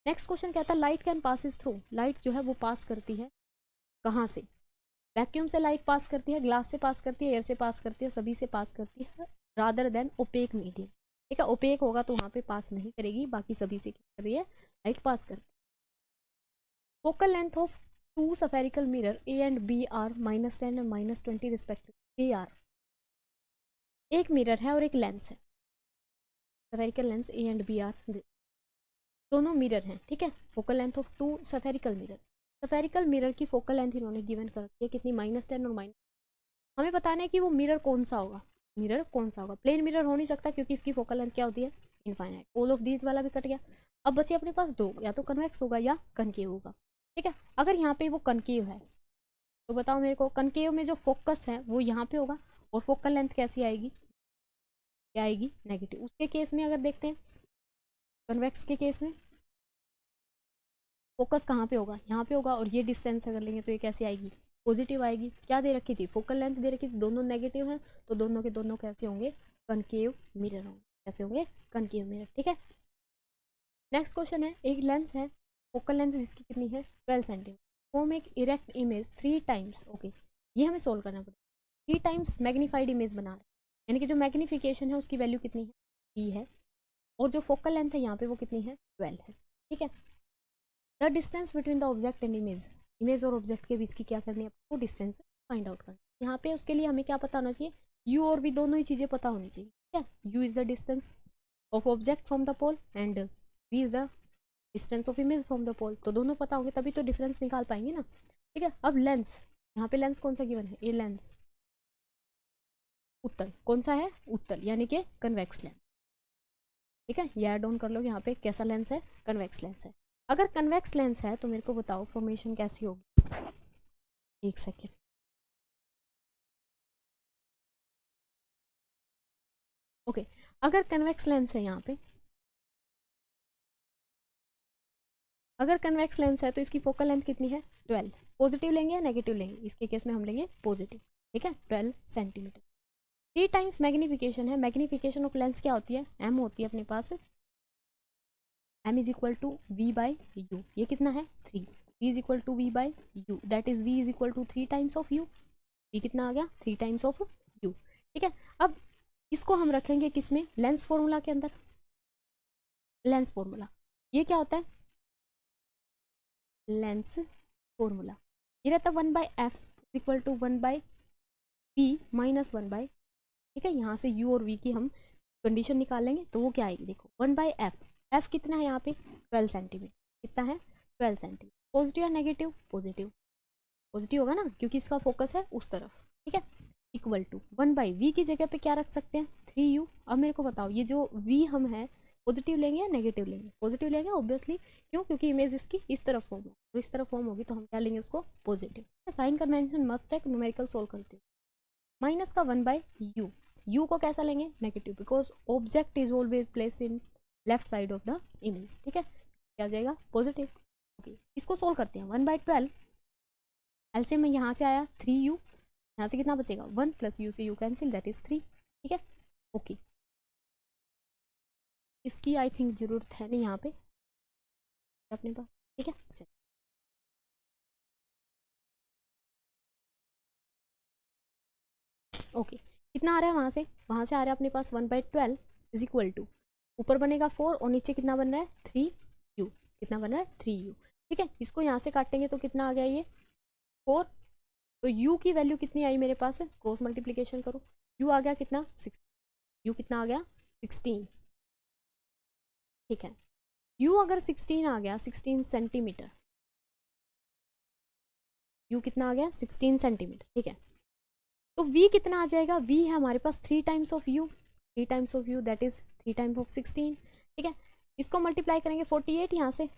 नेक्स्ट क्वेश्चन कहता है, light can passes through, light जो है वो पास करती है कहाँ से, वैक्यूम से लाइट पास करती है, ग्लास से पास करती है, एयर से पास करती है, सभी से पास करती है, रादर देन ओपेक मीडियम, ठीक है। ओपेक होगा तो वहाँ पे पास नहीं करेगी, बाकी सभी से क्या कर रही है, लाइट पास करती है। Focal length of two spherical mirror A and B are -10 and -20 respective, A are, एक मिरर है और एक लेंस है, spherical lens A and B are, दोनों मिरर हैं, ठीक है। Focal length of two spherical mirror, spherical mirror की फोकल लेंथ इन्होंने गिवन कर रखी है कितनी, -10 और हमें बताना है कि वो मिरर कौन सा होगा, मिरर कौन सा होगा। प्लेन मिरर हो नहीं सकता क्योंकि इसकी फोकल लेंथ क्या होती है, इनफाइनाइट। ऑल ऑफ दीज वाला भी कट गया। अब बचे अपने पास दो, या तो कन्वेक्स होगा या कनकेव होगा, ठीक है। अगर यहाँ पे वो कनकेव है तो बताओ मेरे को, कनकेव में जो फोकस है वो यहाँ पे होगा और फोकल लेंथ कैसी आएगी, क्या आएगी, नेगेटिव। उसके केस में अगर देखते हैं, कन्वेक्स के केस में फोकस कहाँ पे होगा, यहाँ पे होगा, और ये डिस्टेंस अगर लेंगे तो ये कैसे आएगी, पॉजिटिव आएगी। क्या दे रखी थी, फोकल लेंथ दे रखी थी, दोनों नेगेटिव हैं, तो दोनों के दोनों कैसे होंगे, कनकेव मिरर होंगे, कैसे होंगे, कनकेव मिरर, ठीक है। नेक्स्ट क्वेश्चन है, एक लेंस है, फोकल लेंथ जिसकी कितनी है, 12 सेंटीमीटर, वो में एक इरेक्ट इमेज 3 टाइम्स, ओके, ये हमें सोल्व करना पड़ेगा। 3 टाइम्स मैग्नीफाइड इमेज बना रहे हैं, यानी कि जो मैग्नीफिकेशन है उसकी वैल्यू कितनी है, ई है, और जो फोकल लेंथ है यहाँ पे वो कितनी है, 12 है, ठीक है। The distance between the object and image, image और ऑब्जेक्ट के बीच की क्या करनी है आपको, डिस्टेंस फाइंड आउट करना। यहाँ पे उसके लिए हमें क्या पता होना चाहिए, यू और वी दोनों ही चीज़ें पता होनी चाहिए, ठीक है। U is the distance of object from the pole and v is the distance of image from the pole, तो दोनों पता होंगे तभी तो डिफरेंस निकाल पाएंगे ना, ठीक है। अब लेंस, यहाँ पे लेंस कौन सा गिवन है, ए लेंस, उत्तल, कौन सा है, उत्तल, यानी कि कन्वेक्स लेंस। ठीक है, ये ऐड ऑन कर लो यहाँ पे, कैसा लेंस है, कन्वेक्स लेंस है। अगर कन्वेक्स लेंस है तो मेरे को बताओ फॉर्मेशन कैसी होगी, एक सेकेंड। ओके, अगर कन्वेक्स लेंस है यहाँ पे, अगर कन्वेक्स लेंस है तो इसकी फोकल लेंथ कितनी है, 12। पॉजिटिव लेंगे या नेगेटिव लेंगे, इसके केस में हम लेंगे पॉजिटिव। ठीक है, 12 सेंटीमीटर। 3 टाइम्स मैग्निफिकेशन है, मैग्निफिकेशन ऑफ लेंस क्या होती है, एम होती है अपने पास, m is equal to v by u, ये कितना है 3, v is equal to v by u, that is v is equal to 3 times of u, v कितना आ गया 3 टाइम्स ऑफ यू। ठीक है, अब इसको हम रखेंगे किस में, लेंस फॉर्मूला के अंदर। लेंस फॉर्मूला ये क्या होता है, लेंस फॉर्मूला ये रहता है 1/f equal to 1/p minus 1/, ठीक है, यहाँ से u और v की हम कंडीशन निकाल लेंगे तो वो क्या आएगी, देखो 1/f, f कितना है यहाँ पे 12 सेंटीमीटर, कितना है 12 सेंटीमीटर, पॉजिटिव या नेगेटिव, पॉजिटिव, पॉजिटिव होगा ना क्योंकि इसका फोकस है उस तरफ। ठीक है, इक्वल टू 1/v की जगह पे क्या रख सकते हैं 3u। अब मेरे को बताओ ये जो v हम है पॉजिटिव लेंगे या नेगेटिव लेंगे, पॉजिटिव लेंगे ऑब्वियसली, क्यों, क्योंकि इमेज इसकी इस तरफ फॉर्म होगी और इस तरफ फॉर्म होगी तो हम क्या लेंगे उसको पॉजिटिव। साइन कन्वेंशन मस्ट है, न्यूमेरिकल सोल्व करते हैं। माइनस का 1/u, u को कैसा लेंगे negative, because object is always place in left side of the image. ठीक है, क्या जाएगा पॉजिटिव। ओके, इसको सोल्व करते हैं, 1/12 एलसीएम में यहाँ से आया 3u, यहाँ से कितना बचेगा 1 प्लस u से u कैंसिल, दैट इज 3। ठीक है, ओके, इसकी आई थिंक जरूरत है नहीं यहाँ पे अपने पास। ठीक है, चलिए ओके, कितना आ रहा है वहाँ से आ रहा है अपने पास 1/12 इज इक्वल टू, ऊपर बनेगा 4 और नीचे कितना बन रहा है 3u, कितना बन रहा है 3u। ठीक है, इसको यहाँ से काटेंगे तो कितना आ गया ये 4, तो u की वैल्यू कितनी आई मेरे पास, क्रॉस मल्टीप्लीकेशन करो, u आ गया कितना 6, u कितना आ गया 16। ठीक है, u अगर 16 आ गया 16 सेंटीमीटर, u कितना आ गया 16 सेंटीमीटर। ठीक है, तो v कितना आ जाएगा, v है हमारे पास 3 times of u, 3 times of u that is 3 times of 16। ठीक है, इसको मल्टीप्लाई करेंगे 48 यहाँ से,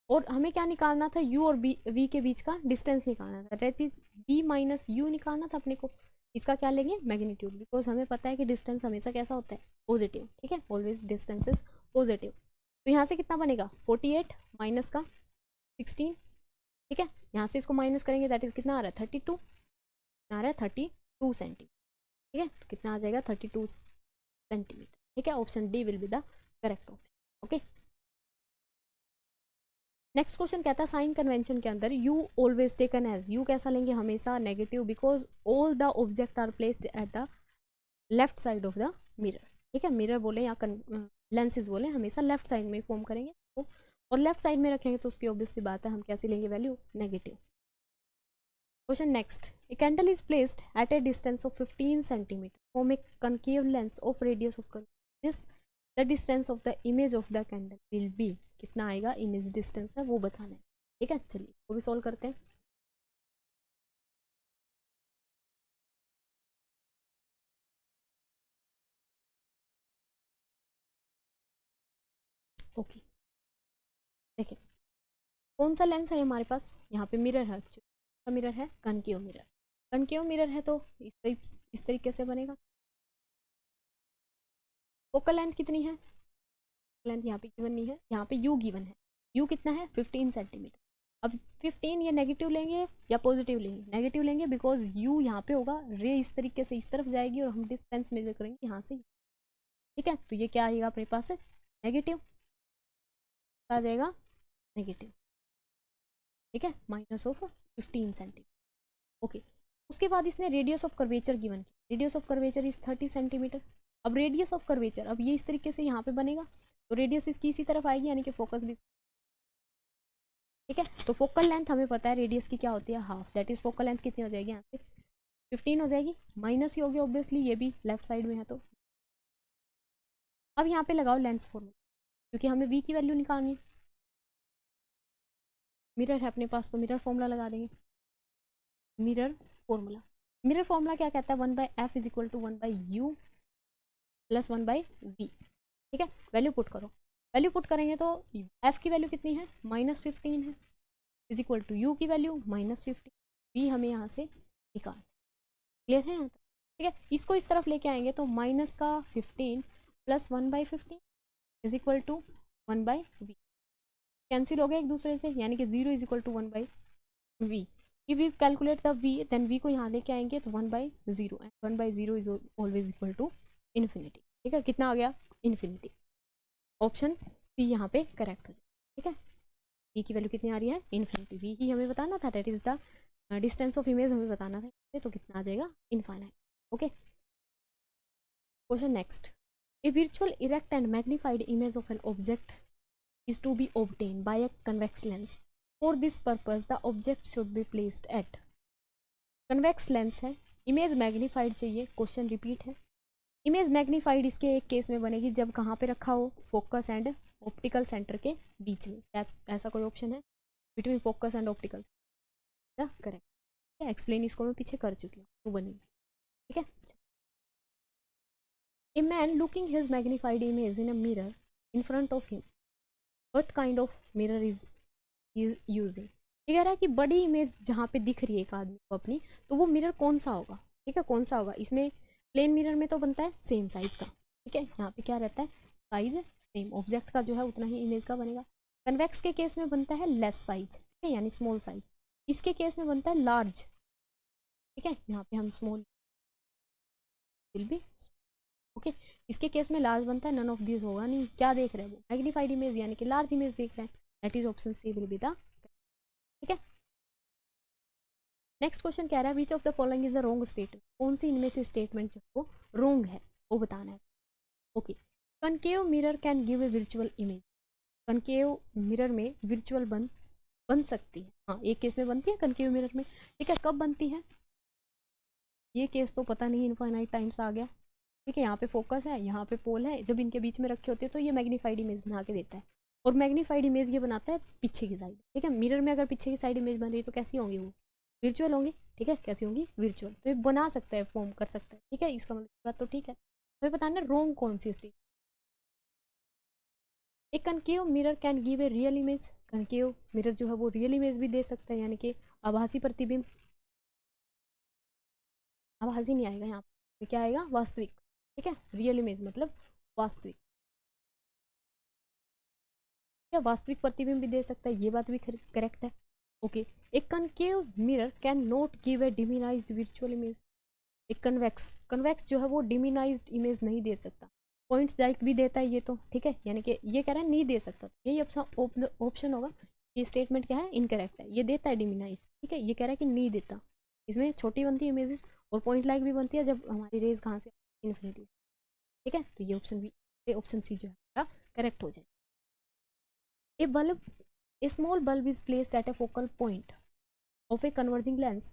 और हमें क्या निकालना था u और v के बीच का डिस्टेंस निकालना था, that is v minus u निकालना था अपने को। इसका क्या लेंगे मैग्नीट्यूड, बिकॉज हमें पता है कि डिस्टेंस हमेशा कैसा होता है पॉजिटिव। ठीक है, ऑलवेज डिस्टेंस इज पॉजिटिव। तो यहाँ से कितना बनेगा 48 माइनस का 16। ठीक है, यहाँ से इसको माइनस करेंगे दैट इज कितना आ रहा है 32, कितना आ रहा है 32 सेंटीमीटर। ठीक है, तो कितना आ जाएगा 32 सेंटीमीटर। ठीक है, option D will be the correct option. Okay, next question कहता है साइन कन्वेंशन के अंदर u always taken as, u कैसा लेंगे हमेशा negative, because all the object are placed at the left side of the mirror. ठीक है, mirror बोले या लेंसेज बोले हमेशा लेफ्ट साइड में फॉर्म करेंगे तो, और लेफ्ट साइड में रखेंगे तो उसकी ऑब्वियस सी बात है हम कैसे लेंगे value negative. Question next, a candle is placed at A distance of 15 centimetre from A concave lens of radius of this, the distance of the image of the candle will be, कितना आएगा image distance है वो बताना है। ठीक है, चलिए वो भी सॉल्व करते हैं। ओके, देखिए कौन सा लेंस है हमारे पास, यहाँ पे मिरर है, मिरर है कनकेव मिरर, कनकेव मिरर है तो इस तरीके से बनेगा। फोकल लेंथ कितनी है, लेंथ यहाँ पे गिवन नहीं है, यहाँ पे u गिवन है, u कितना है 15 सेंटीमीटर। अब 15 ये नेगेटिव लेंगे या पॉजिटिव लेंगे, नेगेटिव लेंगे बिकॉज u यहाँ पे होगा, रे इस तरीके से इस तरफ जाएगी और हम डिस्टेंस मेजर करेंगे यहाँ से। ठीक है, तो ये क्या आएगा अपने पास है नेगेटिव, आ जाएगा नेगेटिव। ठीक है, माइनस ऑफ 15 सेंटीमीटर। ओके, उसके बाद इसने रेडियस ऑफ कर्वेचर गिवन किया, radius of curvature is 30 centimetre. अब रेडियस ऑफ कर्वेचर, अब ये इस तरीके से यहाँ पे बनेगा तो रेडियस इसकी इसी तरफ आएगी, यानी कि फोकस भी। ठीक है, तो फोकल लेंथ हमें पता है रेडियस की क्या होती है half, that is focal length कितनी हो जाएगी यहाँ से 15 हो जाएगी, माइनस ही होगी ऑब्वियसली, ये भी लेफ्ट साइड में है तो। अब यहाँ पे लगाओ लेंस फॉर्मूला, क्योंकि हमें v की वैल्यू निकालनी है, मिरर है अपने पास तो मिरर फॉर्मूला लगा देंगे, मिरर फॉर्मूला मिरर फॉर्मूला क्या कहता है, 1/f is equal to 1/u plus 1/v। ठीक है, वैल्यू पुट करो, वैल्यू पुट करेंगे तो f की वैल्यू कितनी है, -15 है, इज इक्वल टू u की वैल्यू -15, v हमें यहाँ से निकाल। क्लियर है यहाँ तक? ठीक है, इसको इस तरफ लेके आएंगे तो माइनस का 15 plus 1/15 is equal to 1/v, cancel हो गया एक दूसरे से, यानी कि 0 is equal to 1/v। If we calculate the v, then v को यहाँ लेके आएंगे तो 1/0, and 1/0 is always equal to infinity. ठीक है, कितना आ गया, इन्फिनिटी। ऑप्शन सी यहाँ पे करेक्ट हो जाए। ठीक है, v की वैल्यू कितनी आ रही है, इन्फिनिटी। v ही हमें बताना था, that is the distance of image हमें बताना था, तो कितना आ जाएगा, infinite. Okay, question next. A virtual erect and magnified image of an object is to be obtained by a convex lens. For this purpose the object should be placed at, convex lens है, image magnified चाहिए, question repeat है। Image magnified इसके एक case में बनेगी जब कहाँ पे रखा हो, फोकस एंड ऑप्टिकल सेंटर के बीच में, ऐसा कोई ऑप्शन है, between focus and optical, correct. Explain इसको मैं पीछे कर चुकी हूँ, तो बनेगी। ठीक है, a man looking his magnified image in a mirror in front of him, what kind of mirror is using? ये कह रहा है कि बड़ी इमेज जहाँ पे दिख रही है एक आदमी को अपनी, तो वो मिरर कौन सा होगा। ठीक है, कौन सा होगा, इसमें प्लेन मिरर में तो बनता है सेम साइज का। ठीक है, यहाँ पे क्या रहता है, साइज सेम, ऑब्जेक्ट का जो है उतना ही इमेज का बनेगा। कन्वेक्स के केस में बनता है लेस साइज, ठीक है, यानी स्मॉल साइज। इसके केस में बनता है लार्ज। ठीक है, यहाँ पे हम स्मॉल विल बी, ओके, इसके केस में लार्ज बनता है, नन ऑफ दिस होगा नहीं। क्या देख रहे हैं वो, मैग्नीफाइड इमेज यानी कि लार्ज इमेज देख रहे हैं, that is option C will be the. ठीक है, नेक्स्ट क्वेश्चन कह रहा है which of the following is the wrong statement, कौन सी इनमें से स्टेटमेंट जो वो रॉन्ग है वो बताना है। Okay, concave mirror can give a virtual image, concave mirror में विर्चुअल बन सकती है, हाँ एक केस में बनती है कनकेव मिरर में। ठीक है, कब बनती है ये केस तो पता नहीं, इनफाइनाइट टाइम्स आ गया। ठीक है, यहाँ पे फोकस है, यहाँ पे पोल है, जब इनके बीच में रखे होते हैं तो ये मैग्नीफाइड इमेज बना के देता है, और मैग्नीफाइड इमेज ये बनाता है पीछे की साइड। ठीक है, मिरर में अगर पीछे की साइड इमेज बन रही है तो कैसी होंगी वो, विर्चुअल होंगी। ठीक है, कैसी होंगी, विर्चुअल। तो ये बना सकता है, फॉर्म कर सकता है। ठीक है, इसका मतलब बात तो ठीक है, हमें बताना रॉन्ग कौन सी स्टेट। एक concave mirror can give A real image, concave mirror जो है वो रियल इमेज भी दे सकता है, यानी कि आभासी प्रतिबिंब, आभासी नहीं आएगा यहाँ पे, क्या आएगा, वास्तविक। ठीक है, रियल इमेज मतलब वास्तविक, या वास्तविक प्रतिबिंब भी दे सकता है, ये बात भी करेक्ट है। ओके, एक concave mirror can not give a diminished virtual image, एक कन्वेक्स, कन्वेक्स जो है वो डिमिनाइज्ड इमेज नहीं दे सकता, पॉइंट्स लाइक भी देता है ये तो। ठीक है, यानी कि ये कह रहा है नहीं दे सकता, यही ऑप्शन होगा। ये स्टेटमेंट क्या है, इनकरेक्ट है, ये देता है डिमिनाइज। ठीक है, ये कह रहा है कि नहीं देता, इसमें छोटी बनती है इमेजेस और पॉइंट लाइक भी बनती है जब हमारी रेज कहाँ से, इन्फिनिटी। ठीक है, तो ये ऑप्शन बी, ऑप्शन सी जो है करेक्ट हो जाए। A bulb, a small bulb is placed at a focal point of a converging lens,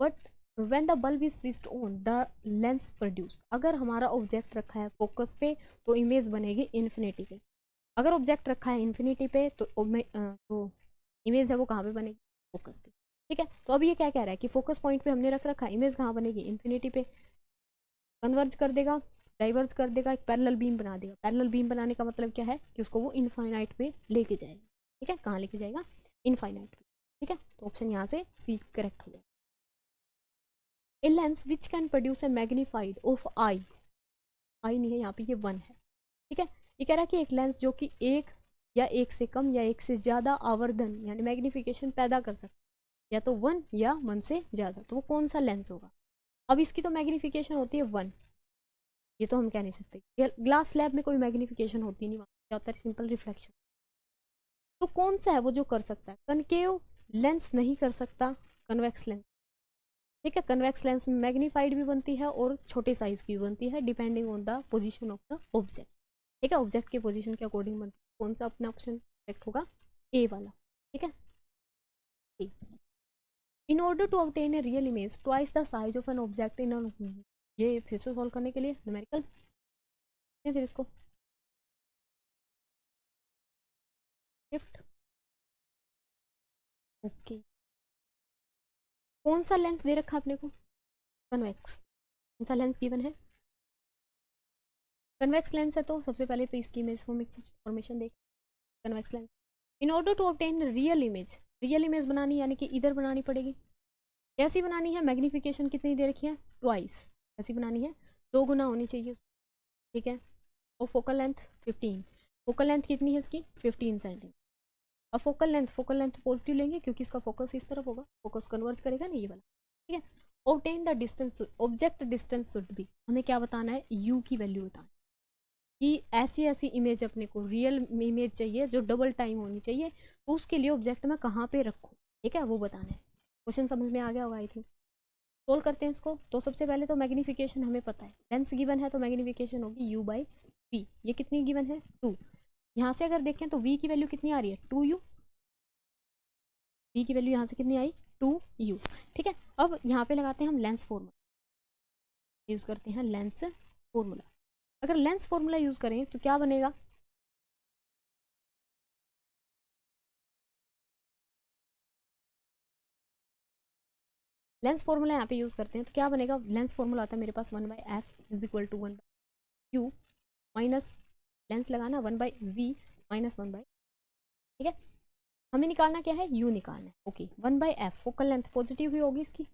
but when the bulb is switched on, the lens produce। अगर हमारा ऑब्जेक्ट रखा है focus पे तो इमेज बनेगी इन्फिनिटी पे, अगर ऑब्जेक्ट रखा है इन्फिनिटी पे तो इमेज है वो कहाँ पे बनेगी, फोकस पे। ठीक है, तो अब ये क्या कह रहा है कि फोकस पॉइंट पे हमने रख रखा है, इमेज कहाँ बनेगी, इन्फिनिटी पे, कन्वर्ज कर देगा, डाइवर्स कर देगा, एक पैरेलल बीम बना देगा। पैरेलल बीम बनाने का मतलब क्या है कि उसको वो इनफाइनाइट पे लेके जाएगा। ठीक है, कहाँ लेके जाएगा, इनफाइनाइट पे। ठीक है, तो ऑप्शन यहाँ से सी करेक्ट हो जाएगा। A lens which can produce a magnified of I, I नहीं है यहाँ पे, ये 1 है। ठीक है, ये कह रहा है कि एक लेंस जो कि एक या एक से कम या एक से ज़्यादा आवर्धन यानी मैग्निफिकेशन पैदा कर सकता है, या तो 1 या 1 से ज़्यादा, तो वो कौन सा लेंस होगा। अब इसकी तो मैग्निफिकेशन होती है 1, ये तो हम कह नहीं सकते, ग्लास स्लैब में कोई मैग्निफिकेशन होती नहीं, क्या होता है, सिंपल रिफ्लेक्शन। तो कौन सा है वो जो कर सकता है, कनकेव लेंस नहीं कर सकता, कन्वेक्स लेंस। ठीक है, कन्वेक्स लेंस में मैग्नीफाइड भी बनती है और छोटे साइज की भी बनती है, depending on the position of the object. ठीक है, ऑब्जेक्ट के पोजीशन के अकॉर्डिंग बनती है, कौन सा अपना ऑप्शन करेक्ट होगा, ए वाला। ठीक है, in order to obtain a real image twice the size of an object in, ये फिर से सॉल्व करने के लिए न्यूमेरिकल है, फिर इसको शिफ्ट। ओके, कौन सा लेंस दे रखा है अपने को, कन्वेक्स, कौन सा लेंस गिवन है, कन्वेक्स लेंस है, तो सबसे पहले तो इसकी इमेज फॉर्मेशन देख, convex lens. In order to obtain real image बनानी यानी कि इधर बनानी पड़ेगी। कैसी बनानी है, मैग्नीफिकेशन कितनी दे रखी है, ट्वाइस, कैसी बनानी है, 2 गुना होनी चाहिए, ठीक है। और फोकल लेंथ 15, फोकल लेंथ कितनी है इसकी 15 सेंटीमीटर। अब फोकल लेंथ पॉजिटिव लेंगे क्योंकि इसका फोकस इस तरफ होगा, फोकस कन्वर्ज करेगा ना ये वाला, ठीक है। Obtain the distance, object distance should be, हमें क्या बताना है, यू की वैल्यू बताना कि ऐसी ऐसी इमेज अपने को रियल इमेज चाहिए जो डबल टाइम होनी चाहिए, तो उसके लिए ऑब्जेक्ट मैं कहाँ पे रखूँ, ठीक है, वो बताना है। क्वेश्चन समझ में आ गया होगा आई थिंक। सोल्व करते हैं इसको। तो सबसे पहले तो मैग्नीफिकेशन हमें पता है, लेंस गिवन है तो मैग्नीफिकेशन होगी यू बाई वी, ये कितनी गिवन है 2। यहाँ से अगर देखें तो वी की वैल्यू कितनी आ रही है 2u, वी की वैल्यू यहाँ से कितनी आई 2u, ठीक है। अब यहाँ पे लगाते हैं हम लेंस फॉर्मूला, यूज करते हैं लेंस फॉर्मूला। अगर लेंस फॉर्मूला यूज करें तो क्या बनेगा, लेंस फॉर्मूला यहाँ पे यूज करते हैं तो क्या बनेगा, लेंस फॉर्मूला आता है मेरे पास 1/f is equal to 1/u minus, lens लगाना 1/v माइनस 1/, ठीक है। हमें निकालना क्या है, u निकालना है, okay. 1/f focal length positive भी होगी इसकी,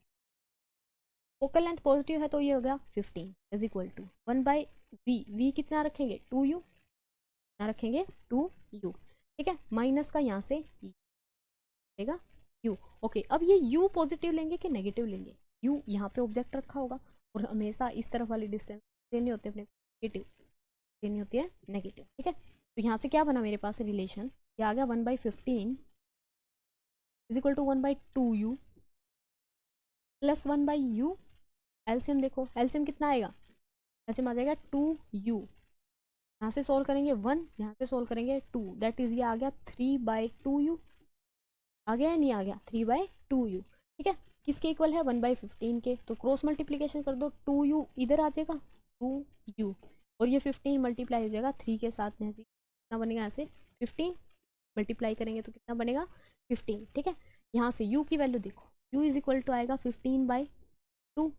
फोकल लेंथ पॉजिटिव है तो ये हो गया 15 is equal to 1/v, v कितना रखेंगे 2u, कितना रखेंगे 2u, ठीक है, माइनस का यहाँ से देगा u, ओके। अब ये u पॉजिटिव लेंगे कि नेगेटिव लेंगे, u यहाँ पे ऑब्जेक्ट रखा होगा और हमेशा इस तरफ वाली डिस्टेंस देनी होती है अपने नेगेटिव, देनी होती है नेगेटिव, ठीक है। तो यहाँ से क्या बना मेरे पास रिलेशन, ये आ गया 1/15 is equal to 1/2u plus 1/u, LCM देखो, एलसीएम कितना आएगा, एलसीएम आ जाएगा 2u, यहाँ से सोल्व करेंगे 1, यहाँ से सोल्व करेंगे 2, दैट इज ये आ गया 3/2u, आ गया या नहीं आ गया 3/2u, ठीक है। किसके इक्वल है 1/15 के, तो क्रॉस मल्टीप्लीकेशन कर दो, 2u इधर आ जाएगा 2u और ये 15 मल्टीप्लाई हो जाएगा 3 के साथ में, कितना बनेगा यहाँ से 15 मल्टीप्लाई करेंगे तो कितना बनेगा 15, ठीक है। यहाँ से u की वैल्यू देखो, u इज इक्वल टू आएगा 15/2,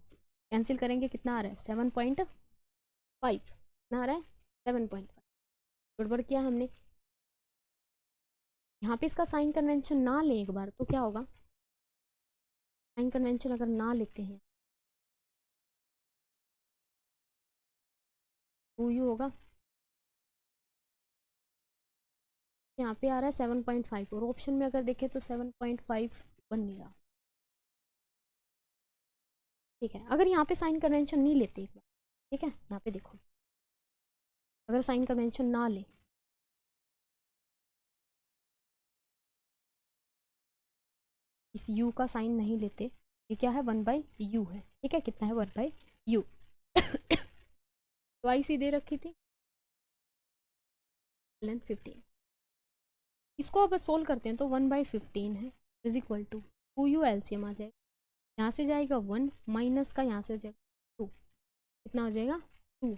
कैंसिल करेंगे कितना आ रहा है 7.5, कितना आ रहा है 7.5, गड़बड़ किया हमने। यहाँ पे इसका साइन कन्वेंशन ना लें एक बार तो क्या होगा, साइन कन्वेंशन अगर ना लेते हैं 2u होगा, यहाँ पे आ रहा है 7.5 और ऑप्शन में अगर देखें तो 7.5 बन नहीं रहा, ठीक है। अगर यहाँ पे साइन कन्वेंशन नहीं लेते एक बार, ठीक है, यहाँ पे देखो अगर साइन कन्वेंशन ना ले, इस u का साइन नहीं लेते, ये क्या है 1/u है, ठीक है, कितना है 1/u तो आई सी दे रखी थी लेंथ 15, इसको अब सोल्व करते हैं तो 1/15 है is equal to 2u, LCM आ जाएगा, यहाँ से जाएगा 1 माइनस का यहाँ से हो जाएगा 2, कितना हो जाएगा 2,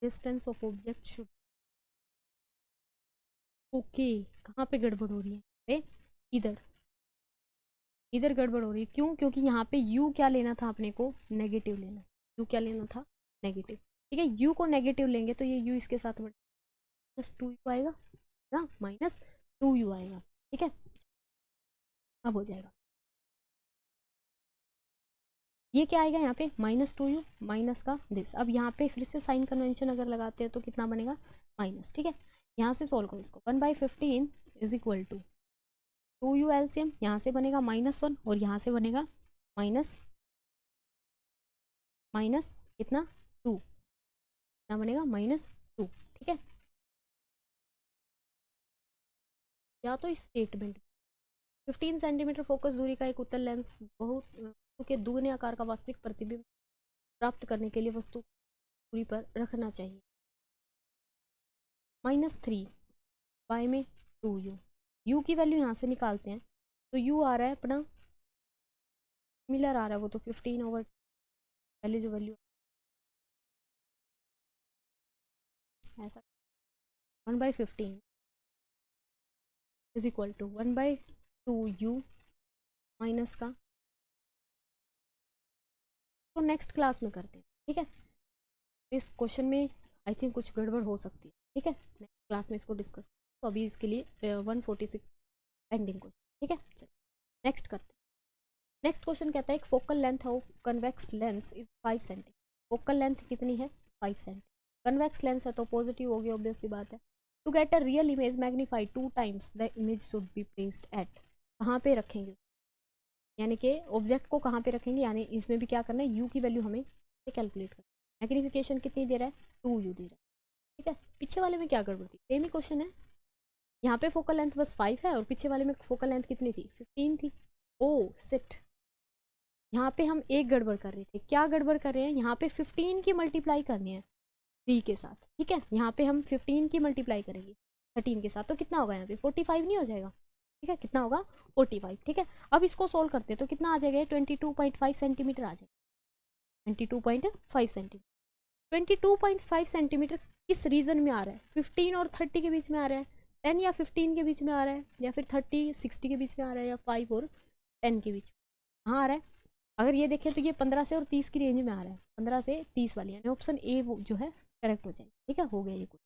distance of object should, okay. कहाँ पे गड़बड़ हो रही है, इधर, इधर गड़बड़ हो रही है, क्यों, क्योंकि यहाँ पे u क्या लेना था अपने को, नेगेटिव लेना, u क्या लेना था नेगेटिव, ठीक है। u को नेगेटिव लेंगे तो ये u इसके साथ प्लस 2u आएगा ना, माइनस 2u आएगा, ठीक है। अब हो जाएगा, ये क्या आएगा यहाँ पे -2u माइनस का दिस, अब यहाँ पे फिर से साइन कन्वेंशन अगर लगाते हैं तो कितना बनेगा माइनस, ठीक है। यहाँ से सोल्व करो इसको, 1/15 is equal to 2u, LCM यहाँ से बनेगा -1 और यहाँ से बनेगा माइनस माइनस कितना 2, कितना बनेगा -2, ठीक है। या तो इस स्टेटमेंट 15 सेंटीमीटर फोकस दूरी का एक उत्तल लेंस बहुत वस्तु के दुगने आकार का वास्तविक प्रतिबिंब प्राप्त करने के लिए वस्तु दूरी पर रखना चाहिए, -3 y में 2u, u की वैल्यू यहाँ से निकालते हैं तो u आ रहा है अपना सिमिलर आ रहा है, वो तो 15/, पहले जो वैल्यू ऐसा 1/15 is equal to 1/2 2u minus का, तो नेक्स्ट क्लास में करते हैं, ठीक है। इस क्वेश्चन में आई थिंक कुछ गड़बड़ हो सकती है, ठीक है, नेक्स्ट क्लास में इसको डिस्कस। तो अभी इसके लिए 146 पेंडिंग क्वेश्चन, ठीक है। चलो नेक्स्ट करते हैं। नेक्स्ट क्वेश्चन कहता है एक focal length of convex lens is 5 centimetre. Focal length कितनी है? 5 सेंटीमीटर। कन्वेक्स लेंस है तो पॉजिटिव होगी, ऑब्वियस सी बात है। To get a real image magnified 2 times the image should be placed at, कहाँ पे रखेंगे, यानी कि ऑब्जेक्ट को कहाँ पे रखेंगे, यानी इसमें भी क्या करना है, यू की वैल्यू हमें कैलकुलेट करना है। मैग्नीफिकेशन कितनी दे रहा है? 2u दे रहा है, ठीक है। पीछे वाले में क्या गड़बड़ थी? सेम ही क्वेश्चन है, यहाँ पे फोकल लेंथ बस 5 है और पीछे वाले में फोकल लेंथ कितनी थी? 15 थी। ओ सिट, यहाँ पे हम एक गड़बड़ कर रहे थे। क्या गड़बड़ कर रहे हैं? यहाँ पे 15 की मल्टीप्लाई करनी है 3 के साथ, ठीक है। यहाँ पे हम 15 की मल्टीप्लाई करेंगे 13 के साथ, तो कितना होगा यहाँ पे? 45 नहीं हो जाएगा? ठीक है, कितना होगा? 45, ठीक है। अब इसको सोल्व करते हैं तो कितना आ जाएगा? 22.5 सेंटीमीटर आ जाएगा, 22.5 सेंटीमीटर। 22.5 सेंटीमीटर किस रीजन में आ रहा है? 15 और 30 के बीच में आ रहा है, 10 या 15 के बीच में आ रहा है, या फिर 30-60 के बीच में आ रहा है, या 5 और 10 के बीच में कहाँ आ रहा है? अगर ये देखें तो ये 15 से और 30 की रेंज में आ रहा है, 15 से 30 वाली, यानी ऑप्शन ए वो जो है करेक्ट हो जाएगी, ठीक है। हो गया ये कुछ।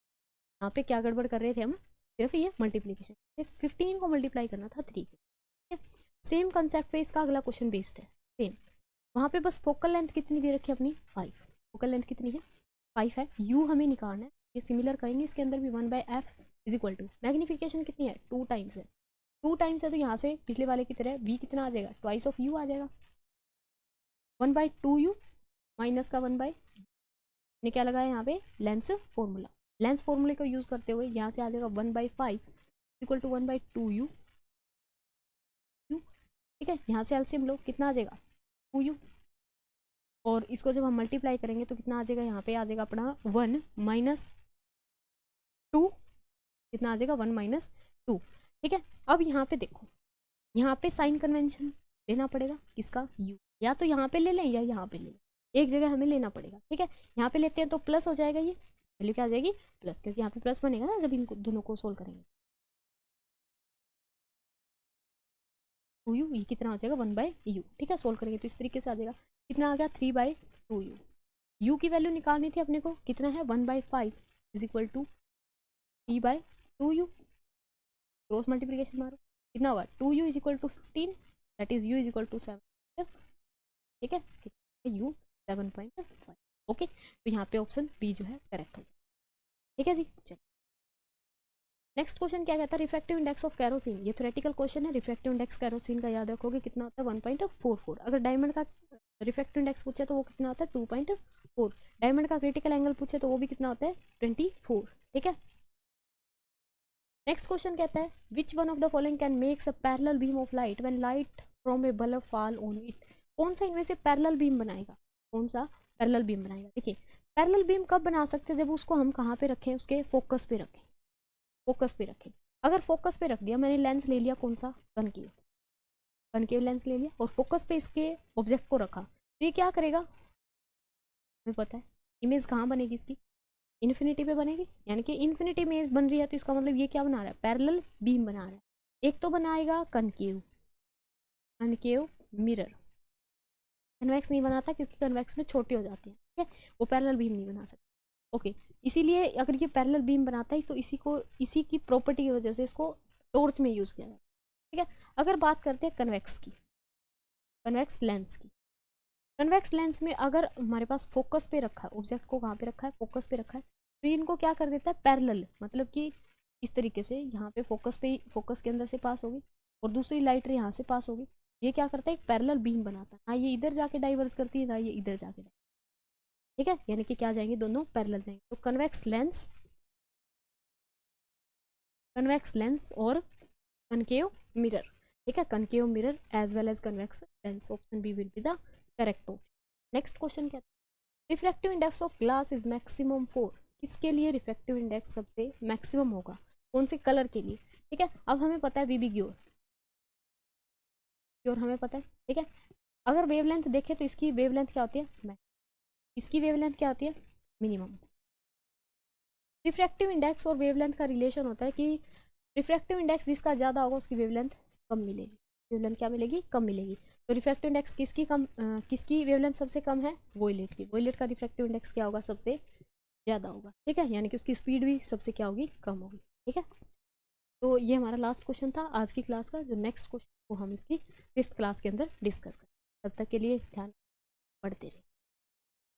यहाँ पे क्या गड़बड़ कर रहे थे हम? सिर्फ ये मल्टीप्लीकेशन, 15 को मल्टीप्लाई करना था 3 के, ठीक है। सेम कंसेप्ट पे इसका अगला क्वेश्चन बेस्ड है, सेम। वहाँ पे बस फोकल लेंथ कितनी दे रखी है अपनी? 5। फोकल लेंथ कितनी है? 5 है। यू हमें निकालना है, ये सिमिलर करेंगे, इसके अंदर भी 1/f is equal to, magnification कितनी है? 2 टाइम्स है। 2 टाइम्स है तो यहाँ से पिछले वाले की तरह v कितना आ जाएगा? ट्वाइस ऑफ u आ जाएगा, 1/2u माइनस का 1/, ने क्या लगाया यहाँ पे? Lens formula. लेंस फॉर्मूले को यूज करते हुए यहाँ से आ जाएगा 1/5 इक्वल टू 1/2u, ठीक है। यहाँ से एलसीएम लो, कितना आ जाएगा? 2u, और इसको जब हम मल्टीप्लाई करेंगे तो कितना आ जाएगा? यहाँ पे आ जाएगा अपना 1 माइनस 2, कितना आ जाएगा? 1 माइनस 2, ठीक है। अब यहाँ पे देखो, यहाँ पे साइन कन्वेंशन लेना पड़ेगा, किसका? u, या तो यहाँ पे ले लें या यहाँ पे ले लें, एक जगह हमें लेना पड़ेगा, ठीक है। यहाँ पे लेते हैं तो प्लस हो जाएगा, ये वैल्यू क्या आ जाएगी? प्लस, क्योंकि यहाँ पे प्लस बनेगा ना जब इनको दोनों को सोल्व करेंगे। 2u, ये कितना हो जाएगा? 1/u, ठीक है। सोल्व करेंगे तो इस तरीके से आ जाएगा, कितना आ गया? 3/2u। u की वैल्यू निकालनी थी अपने को, कितना है? 1/5 is equal to 3/2u। Cross multiplication मारो, कितना होगा? 2u is equal to 15, that is u is equal to 7, ठीक है। u 7.5, okay. तो यहाँ पे ऑप्शन बी जो है करेक्ट हो जाएगा, ठीक है जी। चलिए नेक्स्ट क्वेश्चन क्या कहता है? Refractive index of kerosene. ये थ्योरेटिकल क्वेश्चन है। रिफ्रैक्टिव इंडेक्स कैरोसिन का याद रखोगे कितना होता है? 1.44। अगर डायमंड का रिफ्रैक्टिव इंडेक्स पूछे तो वो कितना होता है? 2.4। डायमंड का क्रिटिकल एंगल पूछे तो वो भी कितना होता है? 24, ठीक है। नेक्स्ट क्वेश्चन कहता है विच one of the following can makes a parallel beam of light when light from A bulb fall on it. कौन सा इनमें से पैरेलल बीम बनाएगा? कौन सा पैरेलल बीम बनाएगा? देखिए पैरेलल बीम कब बना सकते हैं? जब उसको हम कहाँ पे रखें? उसके फोकस पे रखें, फोकस पे रखें। अगर फोकस पे रख दिया, मैंने लेंस ले लिया कौन सा? कनकेव, कनकेव लेंस ले लिया और फोकस पे इसके ऑब्जेक्ट को रखा, तो ये क्या करेगा? हमें पता है इमेज कहाँ बनेगी इसकी? इन्फिनिटी पे बनेगी, यानी कि इन्फिनिटी इमेज बन रही है तो इसका मतलब ये क्या बना रहा है? पैरेलल बीम बना रहा है। एक तो बनाएगा कनकेव, कनकेव मिरर। कन्वेक्स नहीं बनाता क्योंकि कन्वेक्स में छोटी हो जाती है, ठीक है, वो पैरेलल बीम नहीं बना सकता, ओके। इसीलिए अगर ये पैरेलल बीम बनाता है तो इसी की प्रॉपर्टी की वजह से इसको टॉर्च में यूज़ किया जाता है, ठीक है। अगर बात करते हैं कन्वेक्स की, कन्वेक्स लेंस की, कन्वेक्स लेंस में अगर हमारे पास फोकस पे रखा है, ऑब्जेक्ट को कहाँ पे रखा है? फोकस पे रखा है, तो इनको क्या कर देता है? पैरेलल, मतलब कि इस तरीके से यहाँ पे फोकस के अंदर से पास होगी और दूसरी लाइट यहाँ से पास होगी। ये क्या करता है? एक पैरेलल बीम बनाता है, ना ये इधर जाके डाइवर्स करती है ना ये इधर जाके, ठीक है, यानी कि क्या जाएंगे? दोनों पैरेलल जाएंगे। तो कन्वेक्स लेंस और कनकेव मिरर, ठीक है, concave mirror as well as convex lens, option B will be the correct option. Next question क्या है? Refractive index of glass is maximum for, किसके लिए रिफ्रैक्टिव इंडेक्स सबसे मैक्सिमम होगा? कौन से कलर के लिए? ठीक है, अब हमें पता है वीबी ग्योर, ग्योर हमें पता है, ठीक है। अगर वेवलेंथ देखें तो इसकी वेवलेंथ क्या होती है? इसकी वेवलेंथ क्या होती है? मिनिमम। रिफ्रैक्टिव इंडेक्स और वेवलेंथ का रिलेशन होता है कि रिफ्रैक्टिव इंडेक्स जिसका ज़्यादा होगा उसकी वेवलेंथ कम मिलेगी, वेवलेंथ क्या मिलेगी, कम मिलेगी। तो रिफ्रैक्टिव इंडेक्स किसकी कम किसकी वेवलेंथ सबसे कम है, वोयलेट की। वोयलेट का रिफ्रैक्टिव इंडेक्स क्या होगा, सबसे ज़्यादा होगा, ठीक है, यानी कि उसकी स्पीड भी सबसे क्या होगी, कम होगी, ठीक है। तो ये हमारा लास्ट क्वेश्चन था आज की क्लास का। जो नेक्स्ट क्वेश्चन वो हम इसकी 5th क्लास के अंदर डिस्कस करें। तब तक के लिए ध्यान, पढ़ते रहिए।